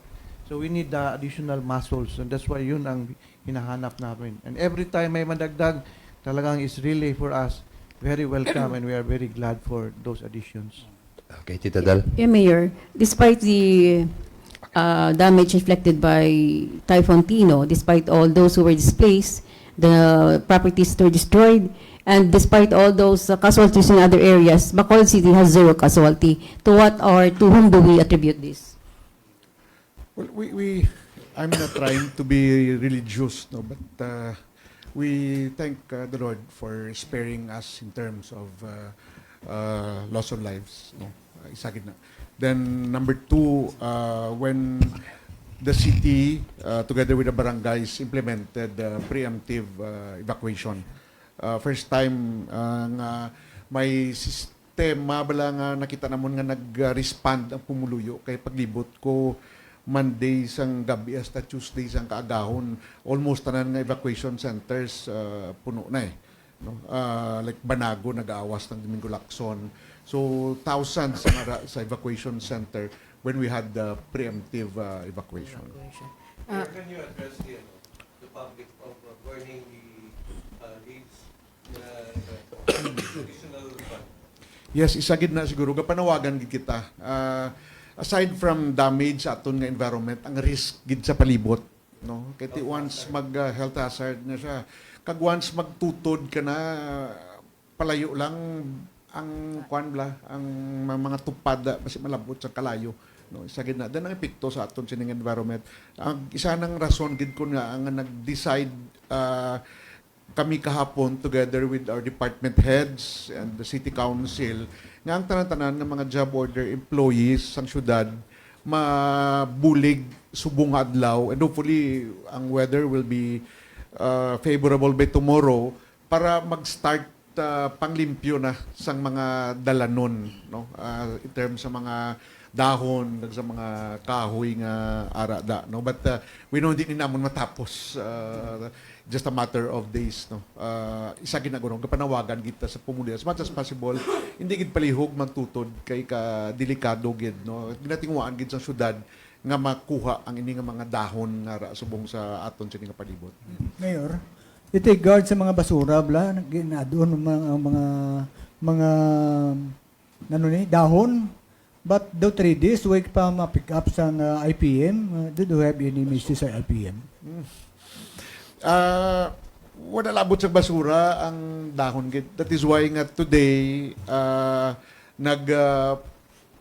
So we need the additional muscles, and that's why yun ang hinahanap namin. And every time may madagdag, talagang is really for us very welcome, and we are very glad for those additions. Okay, Tita Dal. Yeah, Mayor, despite the damage inflicted by Typhoon Tino, despite all those who were displaced, the properties were destroyed, and despite all those casualties in other areas, Bacolod City has 0 casualty. To what or to whom do we attribute this? Well, I'm not trying to be religious, no, but we thank the Lord for sparing us in terms of loss of lives, no. Isa gid na. Then number 2, when the city together with the barangays implemented preemptive evacuation. First time nga may sistema bala nga nakita namon nga nag-respond ang pumuluyo kay paglibot ko Monday sang gabi hasta Tuesday sang kaagahon, almost tanan nga evacuation centers puno na no. Like Banago nag-aawas ng Domingo Lacson, so thousands sa evacuation center when we had the preemptive evacuation. Can you address the public of burning the leads additional fund? Yes, isa gid na siguro gapanawagan gid kita. Aside from damage sa aton nga environment, ang risk gid sa palibot, no. Kay once mag health hazard na siya, kag once magtutod ka na, palayo lang ang kwan bla, ang mga tupad basi malabot sa kalayo, no. Isa gid na dan ang epekto sa aton sining environment. Ang isa nang rason gid ko nga ang nag-decide kami kahapon together with our department heads and the city council nga ang tanan-tanan ng mga job order employees sa syudad mabulig subong adlaw, and hopefully ang weather will be favorable by tomorrow para mag-start panglimpyo na sang mga dalanon, no, in terms sa mga dahon sa mga kahoy nga arada, no, but we know hindi namon matapos, just a matter of days, no. Isa ginagurong kapanawagan kita sa pumuli as much as possible, hindi gid palihog magtutod kay ka delikado gid, no. Ginatingwaan gid sa syudad nga makuha ang ini nga mga dahon nga subong sa aton sining palibot. Mayor, i-take guard sa mga basura, bla, ginadoon mga dahon. But the 3 days, wait pa ma-pick up sa IPM. Did you have any message sa IPM? Wala labot sa basura ang dahon gid. That is why nga today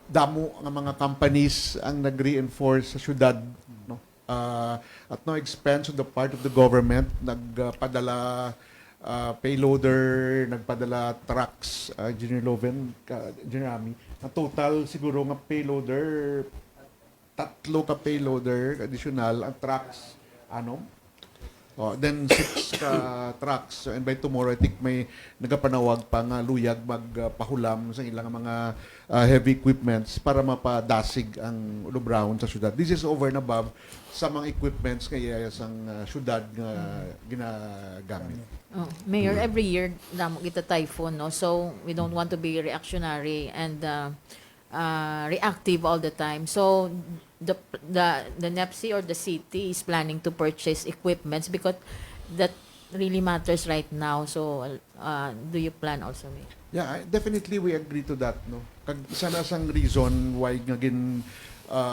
damo nga mga companies ang nag-reinforce sa syudad, no. At no expense on the part of the government, nagpadala payloader, nagpadala trucks, Engineer Loven, Engineer Ami. Ang total siguro nga payloader, 3 ka payloader additional, ang trucks then 6 ka trucks. And by tomorrow, I think may nagapanawag pa nga luyag magpahulam sa ilang mga heavy equipments para mapadasig ang Lubraon sa syudad. This is over and above sa mga equipments kaya sang syudad nga ginagamit. Mayor, every year damo kita typhoon, no? So we don't want to be reactionary and reactive all the time. So the NEPSI or the city is planning to purchase equipments because that really matters right now. So do you plan also, Mayor? Yeah, definitely we agree to that, no. Kag isa na sang reason why nga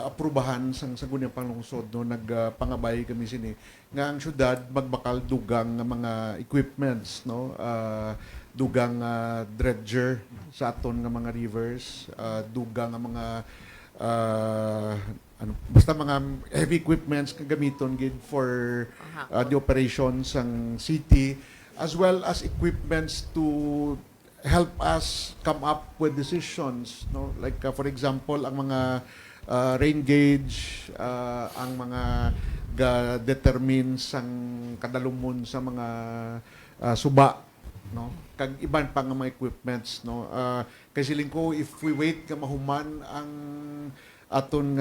aprubahan sang sagun yung panglungsod, no, nagpangabay kami sini nga ang syudad magbakal dugang nga mga equipments, no, dugang dredger sa aton nga mga rivers, dugang nga mga basta mga heavy equipments kagamiton gid for the operations sang city. as well as equipments to help us come up with decisions, no? Like for example, ang mga rain gauge, ang mga ga-determine sang kadalumon sa mga suba, no? Kag iban pa nga mga equipments, no? Kay siling ko, if we wait nga mahuman ang aton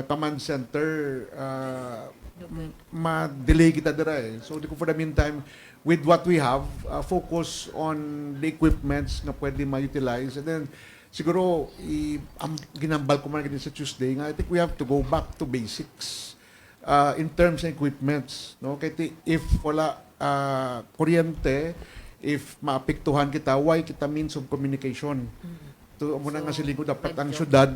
command center, ma-delay kita dira eh. So for the meantime, with what we have, focus on the equipments na pwede ma-utilize. And then, siguro, ginambal ko man din sa Tuesday nga, I think we have to go back to basics in terms of equipments. No? Kaya if wala kuryente, if maapektuhan kita, why kita means of communication? Muna nga siling ko, dapat ang syudad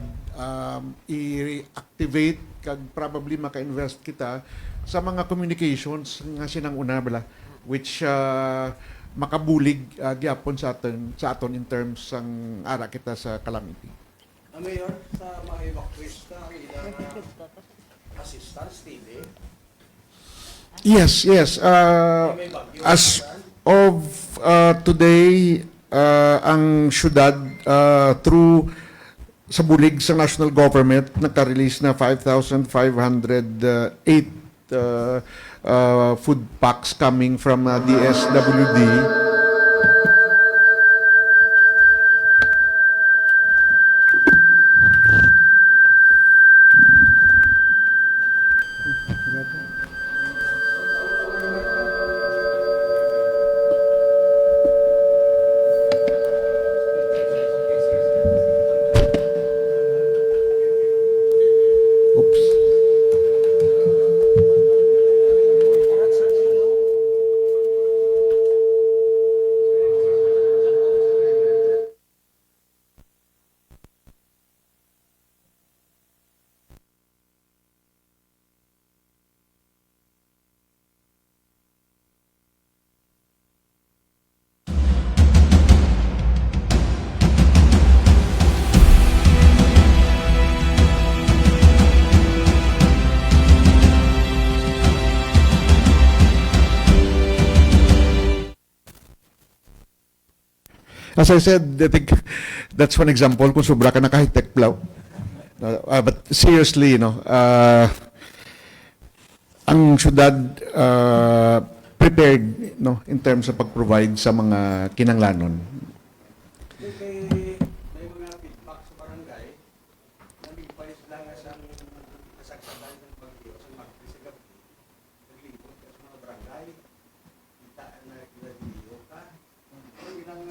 i-reactivate kag probably maka-invest kita sa mga communications nga sinang una bala, which makabulig gyapon sa aton in terms sang ara kita sa calamity. Mayor, sa mga evacuees na ilang assistance, TV, Yes. As of today, ang syudad through sa bulig sa national government nagka-release na 5,508 food packs coming from DSWD. Oops. As I said, I think that's one example kung sobra ka na kahit-tech blow. But seriously, ang syudad prepared in terms of pag-provide sa mga kinanglanon. may mga feedback sa barangay na migpais lang sa kasagsagan ng bagyo sa magkisigabi. Naglibot ka sa mga barangay, kita na kinagiliyo ka. Ang ilang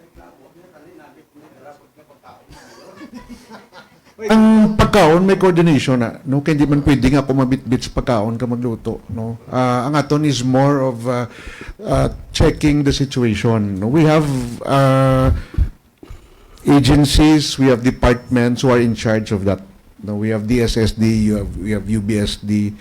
reklamo niya, kanina nabit mo na rapot na pagkaon. Ang pagkaon may coordination na, no? Kaya hindi man pwedeng ako mabit-bit sa pagkaon ka magluto, no? Ang aton is more of checking the situation. No? We have agencies, we have departments who are in charge of that. No? We have DSSD, we have UBSD,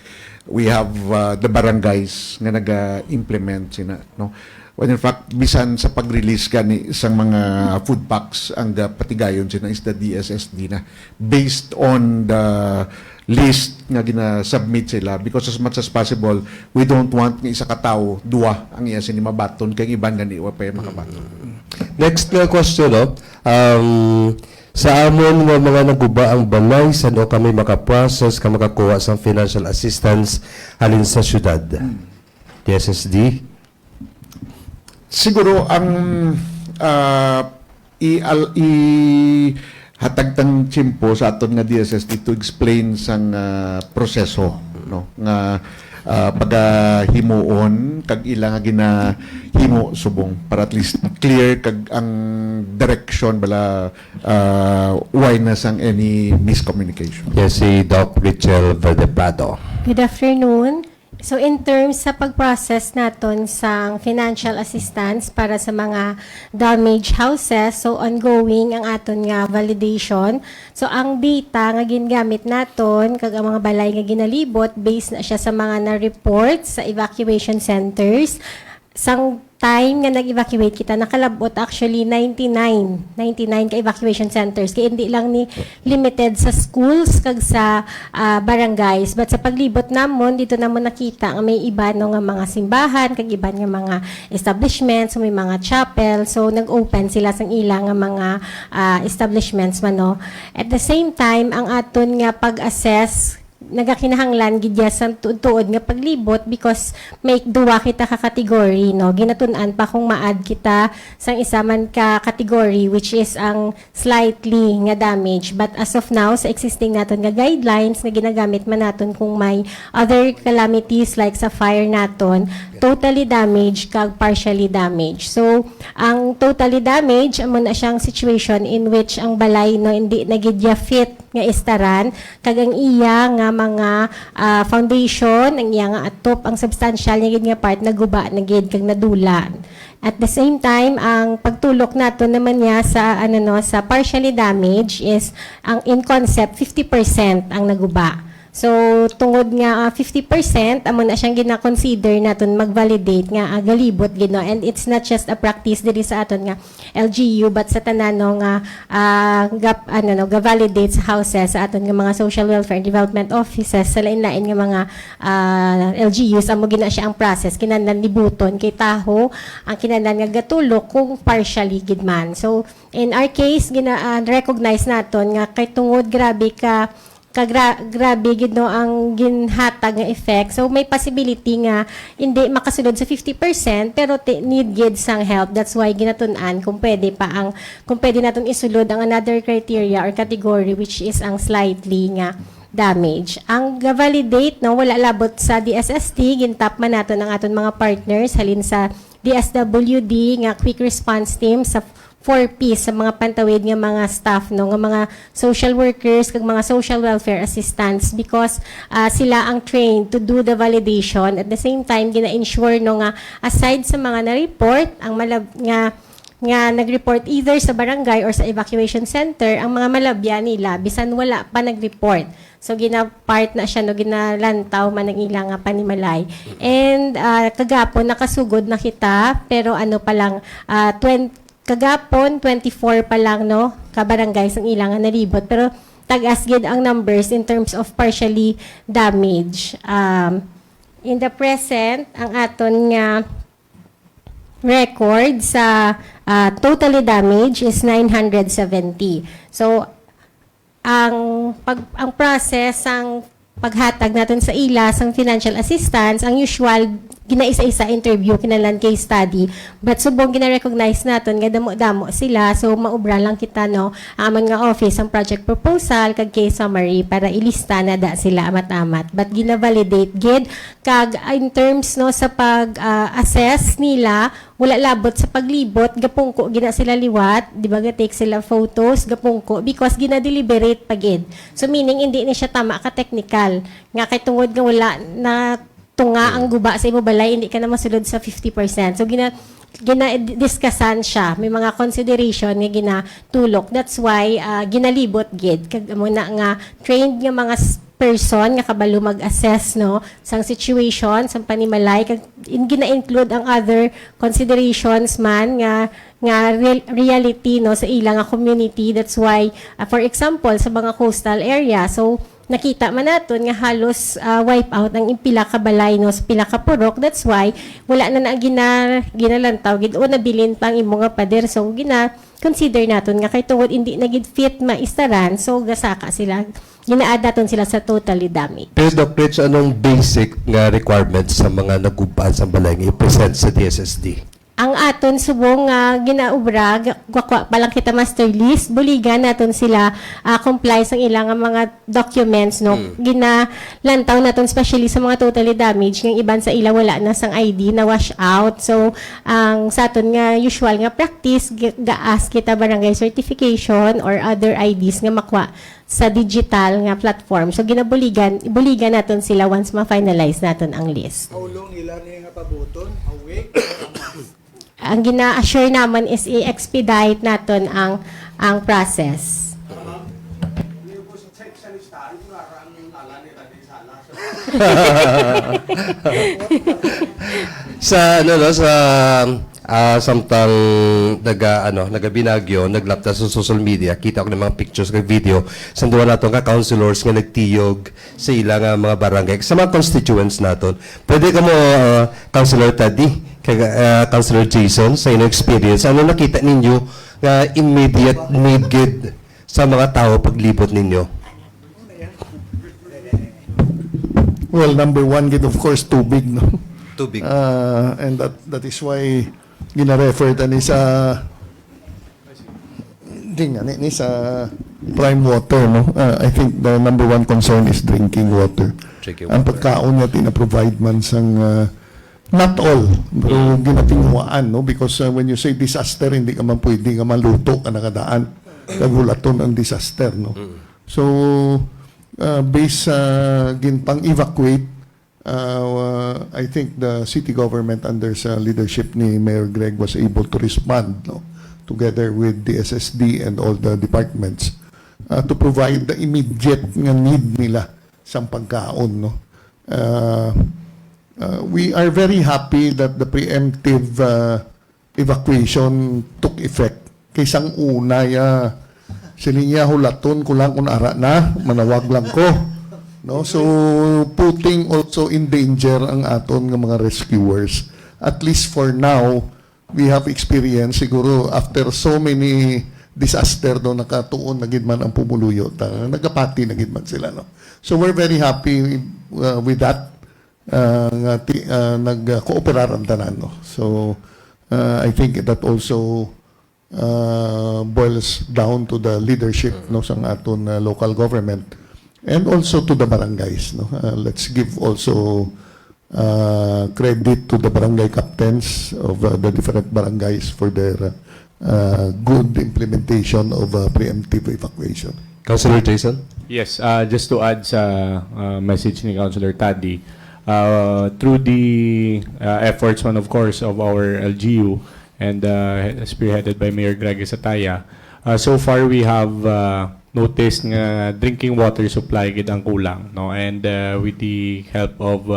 we have the barangays nga naga-implement sina, no? When in fact, bisan sa pag-release gani isang mga food packs, ang patigayon sina is the DSSD na based on the list nga gina-submit sila, because as much as possible, we don't want nga isa ka tao, duwa ang iya sini mabaton kay iban gani wa pa makabaton. Next question, sa amon nga mga naguba ang balay, saan kami makaprocess ka makakuha sa financial assistance halin sa syudad? DSSD? Siguro ang hatagtang chimpo sa aton nga DSSD to explain sang proseso, no, nga pagahimuon kag ilang nga ginahimo subong para at least clear kag ang direction bala why na sang any miscommunication. Yes, si Doc Richel Verdeprado. Good afternoon. So in terms sa pag-process naton sa financial assistance para sa mga damaged houses, so ongoing ang aton nga validation. So ang data nga gingamit naton kag ang mga balay nga ginalibot based na siya sa mga na-report sa evacuation centers. Sang time nga nag-evacuate kita, nakalabot actually 99 ka evacuation centers. Kaya hindi lang ni limited sa schools kag sa barangays. But sa paglibot namon, dito namon nakita nga may iba no, nga mga simbahan, kag iba nga mga establishments, may mga chapel. So, nag-open sila sang ilang nga mga establishments man. No? At the same time, ang aton nga pag-assess nagakinahanglan gidya sa tuod nga paglibot because may duwa kita ka category no ginatun-an pa kung maad kita sang isa man ka category which is ang slightly nga damage, but as of now sa existing naton nga guidelines nga ginagamit man naton kung may other calamities like sa fire naton totally damaged kag partially damaged. So ang totally damaged amo na siyang situation in which ang balay no hindi na gidya fit nga istaran kag ang iya nga mga foundation ang iya nga atop ang substantial nga gid nga part naguba na gid kag nadulan. At the same time ang pagtulok nato naman niya sa ano no sa partially damaged is ang in concept 50% ang naguba. So, tungod nga 50%, amo na siyang gina-consider naton mag-validate nga galibot gino. And it's not just a practice diri sa aton nga LGU, but sa tanano nga ga-validate sa houses sa aton nga mga social welfare and development offices sa lain-lain nga mga LGUs. Amo gina siya ang process. Kinahanglan libuton kay taho, ang kinahanglan nga gatulok kung partially gid man. So, in our case, gina-recognize naton nga kay tungod grabe grabe gid no ang ginhatag nga effect. So may possibility nga hindi makasulod sa 50% pero need gid sang help. That's why ginatun-an kung pwede naton isulod ang another criteria or category which is ang slightly nga damage. Ang ga-validate no wala labot sa DSST, gintap man naton ang aton mga partners halin sa DSWD nga quick response team sa 4Ps sa mga pantawid nga mga staff no nga mga social workers kag mga social welfare assistants because sila ang trained to do the validation. At the same time gina-ensure no nga aside sa mga na-report ang nga nag-report either sa barangay or sa evacuation center, ang mga malabya nila bisan wala pa nag-report. So gina-part na siya no ginalantaw man ang ilang panimalay. And kagapon nakasugod na kita pero ano pa lang kagapon 24 pa lang no kabarangay sang ilang nalibot pero tag-as gid ang numbers in terms of partially damaged. In the present ang aton nga record sa totally damaged is 970. So ang process ang paghatag natin sa ila sang financial assistance ang usual ginaisa-isa interview kinalan case study but subong gina-recognize naton nga damo-damo sila so maubra lang kita no amon nga office ang project proposal kag case summary para ilista na da sila amat-amat but gina-validate gid kag in terms no sa pag-assess nila wala labot sa paglibot gapungko gina sila liwat di ba ga-take sila photos gapungko because gina-deliberate pagid so meaning hindi ni siya tama ka technical nga kay tungod nga wala na tunga ang guba sa imo balay hindi ka na masulod sa 50%. So gina-discussan siya. May mga consideration nga ginatulok. That's why ginalibot gid kag mo na nga trained nga mga person nga kabalo mag-assess no sang situation sang panimalay kag gina-include ang other considerations man nga reality no sa ilang community. That's why for example sa mga coastal area so nakita man naton nga halos wipe out ang pila ka balay no sa pila ka purok. That's why wala na ginalantaw gid o nabilin pang imo nga pader so consider naton nga kay tungod hindi na gid fit maistaran so gasaka sila gina-add naton sila sa totally damaged. Pero Doc Rich, anong basic nga requirements sa mga nagubaan sa balay nga i-present sa DSSD? Ang aton subong ginaubra gwakwa pa lang kita master list buligan naton sila comply sang ilang mga documents no ginalantaw naton especially sa mga totally damaged ng iban sa ila wala na sang ID na wash out so ang sa aton nga usual nga practice gaas kita barangay certification or other IDs nga makwa sa digital nga platform so buligan naton sila once ma-finalize naton ang list. How long ila niya nga pabuton? A week? Ang gina-assure naman is i-expedite naton ang process. Hindi ko sa text sa listahan kung naraan yung ala nila di sala. Sa ano no sa samtang naga Binagyo, naglapta sa social media, kita ko ng mga pictures kag video sa duwa naton ka councilors nga nagtiyog sa ilang mga barangay sa mga constituents naton. Pwede ka mo Councilor Taddy, kag Councilor Jason, sa inyong experience, ano nakita ninyo nga immediate need gid sa mga tao paglibot ninyo? Well, number one, gid of course, tubig, no? Tubig. And that is why gina-refer ni sa ni sa prime water, no? I think the number one concern is drinking water. Ang pagkaon na tina-provide man sang not all, pero ginatingwaan, no? Because when you say disaster, hindi ka man pwede nga maluto ka nakadaan. Kagulaton ang disaster, no? So, based sa ginpang evacuate, I think the city government under sa leadership ni Mayor Greg was able to respond, no, together with the SSD and all the departments to provide the immediate nga need nila sa pagkaon, no. We are very happy that the preemptive evacuation took effect. Kaysang una silinya hulaton ko lang kung ara na manawag lang ko. No, so putting also in danger ang aton nga mga rescuers. At least for now, we have experience siguro after so many disaster do nakatuon na gid man ang pumuluyo nagapati na gid man sila, no. So we're very happy with that nag-cooperar ang tanan, no. So I think that also boils down to the leadership, no, sang aton local government. And also to the barangays, no. Let's give also credit to the barangay captains of the different barangays for their good implementation of preemptive evacuation. Councilor Jason? Yes, just to add sa message ni Councilor Taddy, through the efforts, one of course, of our LGU and spearheaded by Mayor Greg Sataya, so far we have noticed nga drinking water supply gid ang kulang, no, and with the help of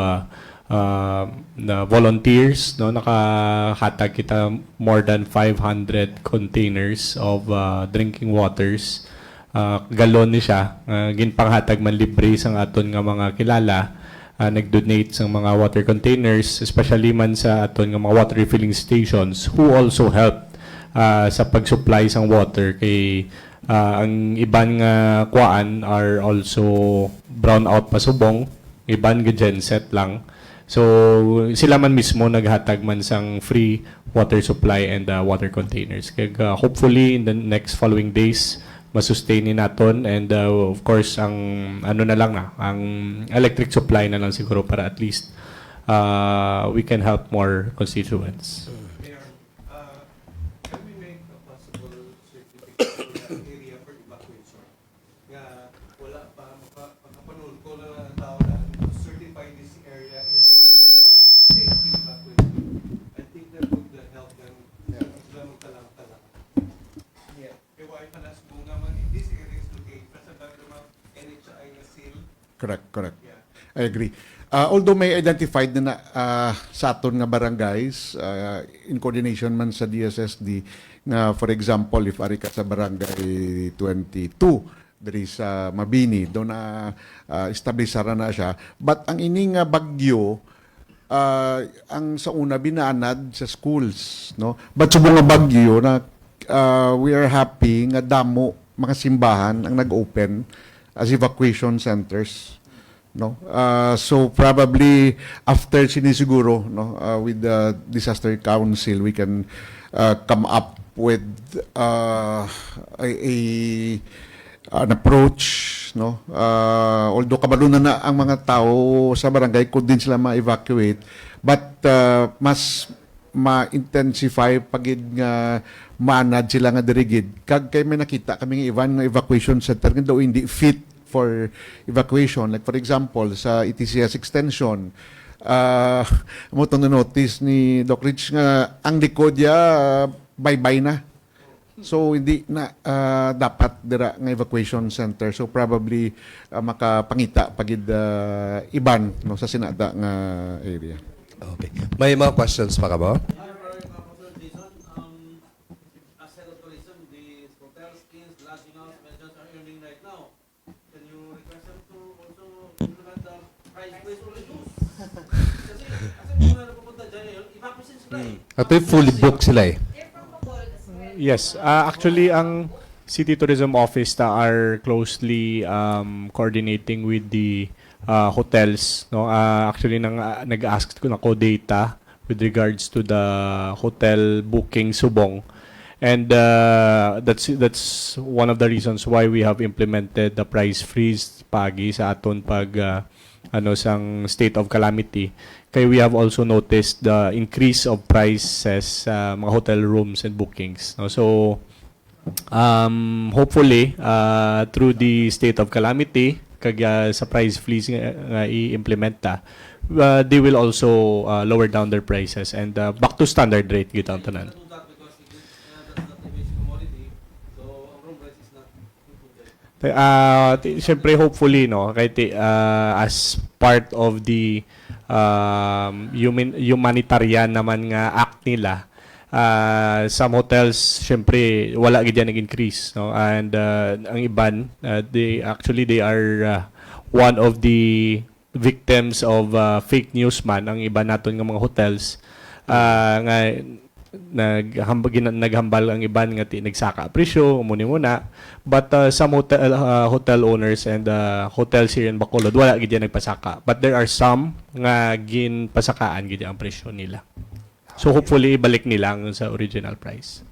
the volunteers, no, nakahatag kita more than 500 containers of drinking waters. Galon ni siya, ginpanghatag man libre sang aton nga mga kilala, nag-donate sang mga water containers, especially man sa aton nga mga water refilling stations who also helped sa pag-supply sang water kay ang iban nga kuan are also brown out pasubong, iban nga genset lang. So sila man mismo naghatag man sang free water supply and water containers. Kaya hopefully in the next following days masustain ni naton, and of course ang ano na lang na ang electric supply na lang siguro para at least we can help more constituents. Correct. I agree. Although may identified na sa aton nga barangays, in coordination man sa DSSD, na for example, if ari ka sa barangay 22, there is Mabini, doon na establisara na siya. But ang ini nga bagyo, ang sa una binanad sa schools, no? But subong nga bagyo na we are happy nga damo mga simbahan ang nag-open as evacuation centers, no. So probably after sinisiguro, no, with the disaster council, we can come up with an approach, no. Although kabalo na ang mga tao sa barangay, kung din sila ma-evacuate, but mas ma-intensify pagid nga manad sila nga dirigid. Kag kay may nakita kami nga iban nga evacuation center nga daw hindi fit for evacuation. Like for example, sa ETCS extension, mo to na notice ni Doc Rich nga ang likod ya bye-bye na. So hindi na dapat dira nga evacuation center. So probably makapangita pagid iban no sa sinada nga area. Okay. May mga questions pa ka ba? As head of tourism, the hotels, inns, lodging house, restaurants are earning right now. Can you request them to also implement the price-based reduce? Kasi mga napupunta dyan ngayon, evacuation sila eh. Ito fully booked sila eh. Yes, actually, ang City Tourism Office are closely coordinating with the hotels. No, actually, nag-ask ko na ko data with regards to the hotel booking subong, and that's one of the reasons why we have implemented the price freeze pagi sa aton pag sang state of calamity. Kaya we have also noticed the increase of prices sa mga hotel rooms and bookings. No? So, hopefully, through the state of calamity, kag sa price freeze nga i-implement they will also lower down their prices and back to standard rate gito ang tanan. Siyempre, hopefully, no, kahit as part of the humanitarian naman nga act nila, some hotels, siyempre, wala gid yan nag-increase, no, and ang iban, they are one of the victims of fake news man, ang iba naton nga mga hotels, nga naghambal ang iban nga nagsaka presyo muna, but some hotel owners and hotels here in Bacolod wala gid yan nagpasaka, but there are some nga ginpasakaan gid ang presyo nila, so hopefully ibalik nila ang sa original price.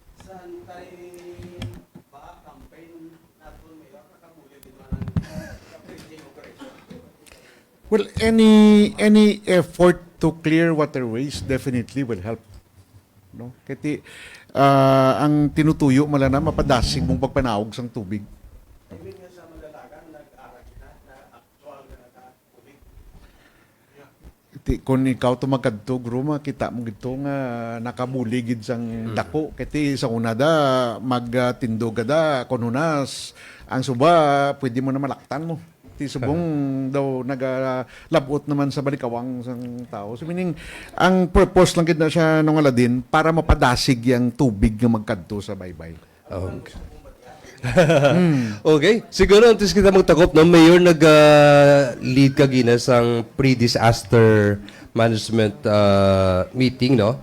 Well, any effort to clear waterways definitely will help. No? Kasi ang tinutuyo mala na mapadasig mong pagpanawag sang tubig. I mean, sa Mandalagan, nag-aral na actual na tubig. Kung ikaw tumagkadto, gro, makita mo gito nga nakabuligid sang dako. Kasi sa una da, magtindog da, kununas, ang suba, pwede mo na malaktan mo. Ti subong daw nagalabot naman sa balikawang sang tao. So meaning, ang purpose lang gid na siya nung Aladin para mapadasig yung tubig nga magkadto sa baybay. Okay. Okay. Siguro antes kita magtakop, no, Mayor, nag-lead ka gina sang pre-disaster management meeting, no?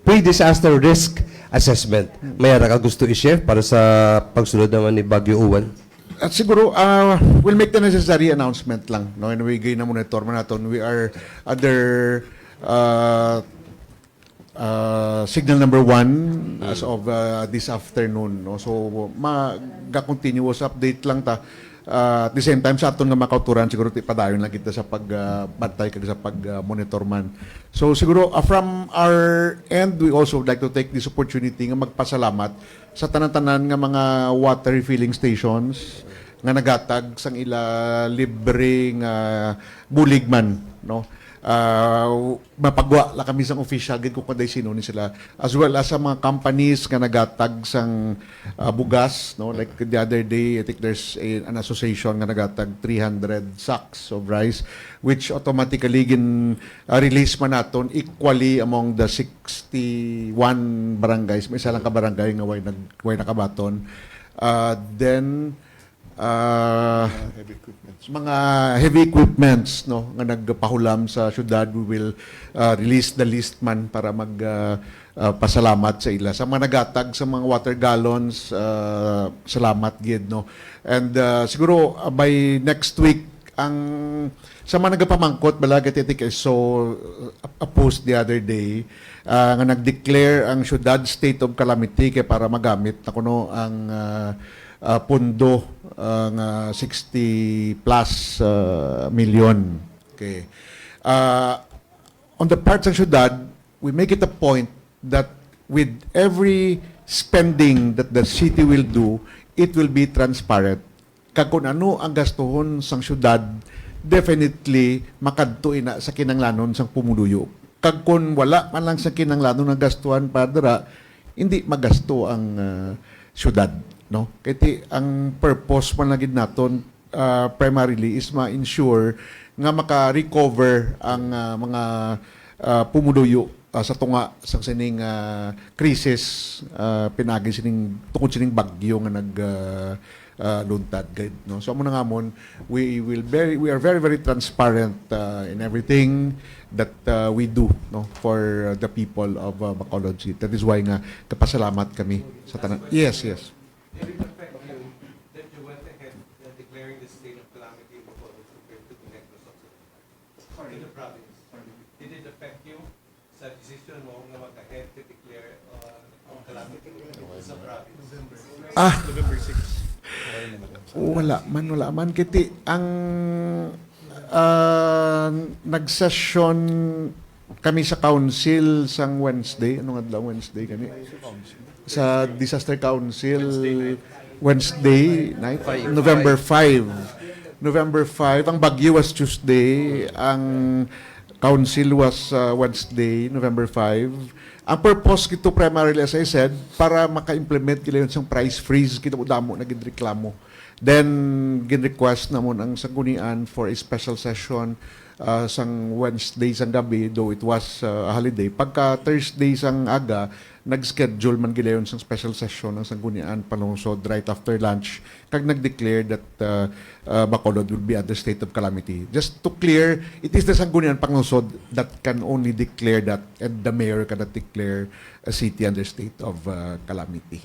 Pre-disaster risk assessment. May ka gusto i-share para sa pagsunod naman ni Bagyo Uwan? At siguro, we'll make the necessary announcement lang. No? And we gain na monitor man natin. We are under signal number 1 as of this afternoon. No? So, mag-continuous update lang ta. At the same time, sa aton nga makauturan, siguro padayon lang kita sa pagbantay kag sa pag-monitor man. So, siguro, from our end, we also would like to take this opportunity nga magpasalamat sa tanan-tanan nga mga water refilling stations nga nagatag sang ila libre nga buligman, no? Mapagwa la kami sang official gid kung kuday sino ni sila, as well as sa mga companies nga nagatag sang bugas, no, like the other day I think there's an association nga nagatag 300 sacks of rice which automatically release man naton equally among the 61 barangays. May isa lang ka barangay nga way nakabaton. Then mga heavy equipments, no, nga nagpahulam sa syudad, we will release the list man para pasalamat sa ila. Sa mga nagatag sa mga water gallons, salamat gid, no. And siguro by next week ang sa mga nagapamangkot balaga titik I saw a post the other day nga nag-declare ang syudad state of calamity kay para magamit na kuno ang pondo nga 60 plus million. Okay. On the part ng syudad, we make it a point that with every spending that the city will do, it will be transparent. Kag kung ano ang gastuhon sang syudad, definitely makadto ina sa kinanglanon sang pumuluyo. Kag kung wala man lang sa kinanglanon ang gastuhan para dira, hindi magasto ang syudad, no? Kaya ang purpose man lagid naton primarily is ma-ensure nga maka-recover ang mga pumuduyo sa tunga sa sining krisis pinagi sining tungod sining bagyo nga nag luntad guide, no. So amo na nga mon, we are very transparent in everything that we do, no, for the people of Bacolod City. That is why nga kapasalamat kami sa tanan. Yes. Did it affect you that you went ahead declaring the state of calamity in Bacolod compared to the Negros Occidental? In the province. Did it affect you sa decision mo na mag-ahead to declare calamity sa province? November 6. Wala man. Kiti, ang nagsesyon kami sa council sang Wednesday. Anong adlaw Wednesday kami? Sa Disaster Council Wednesday night, November 5. November 5. Ang bagyo was Tuesday. Ang council was Wednesday, November 5. Ang purpose kito primarily, as I said, para maka-implement kila yun sa price freeze, kita mo damo na ginreklamo. Then, gin-request namon ang sanggunian for a special session sang Wednesday sang gabi, though it was a holiday. Pagka Thursday sang aga, nag-schedule man gila yun sang special session ng sanggunian panungsod right after lunch, kag nag-declare that Bacolod will be at the state of calamity. Just to clear, it is the sanggunian panungsod that can only declare that, and the mayor cannot declare a city under state of calamity.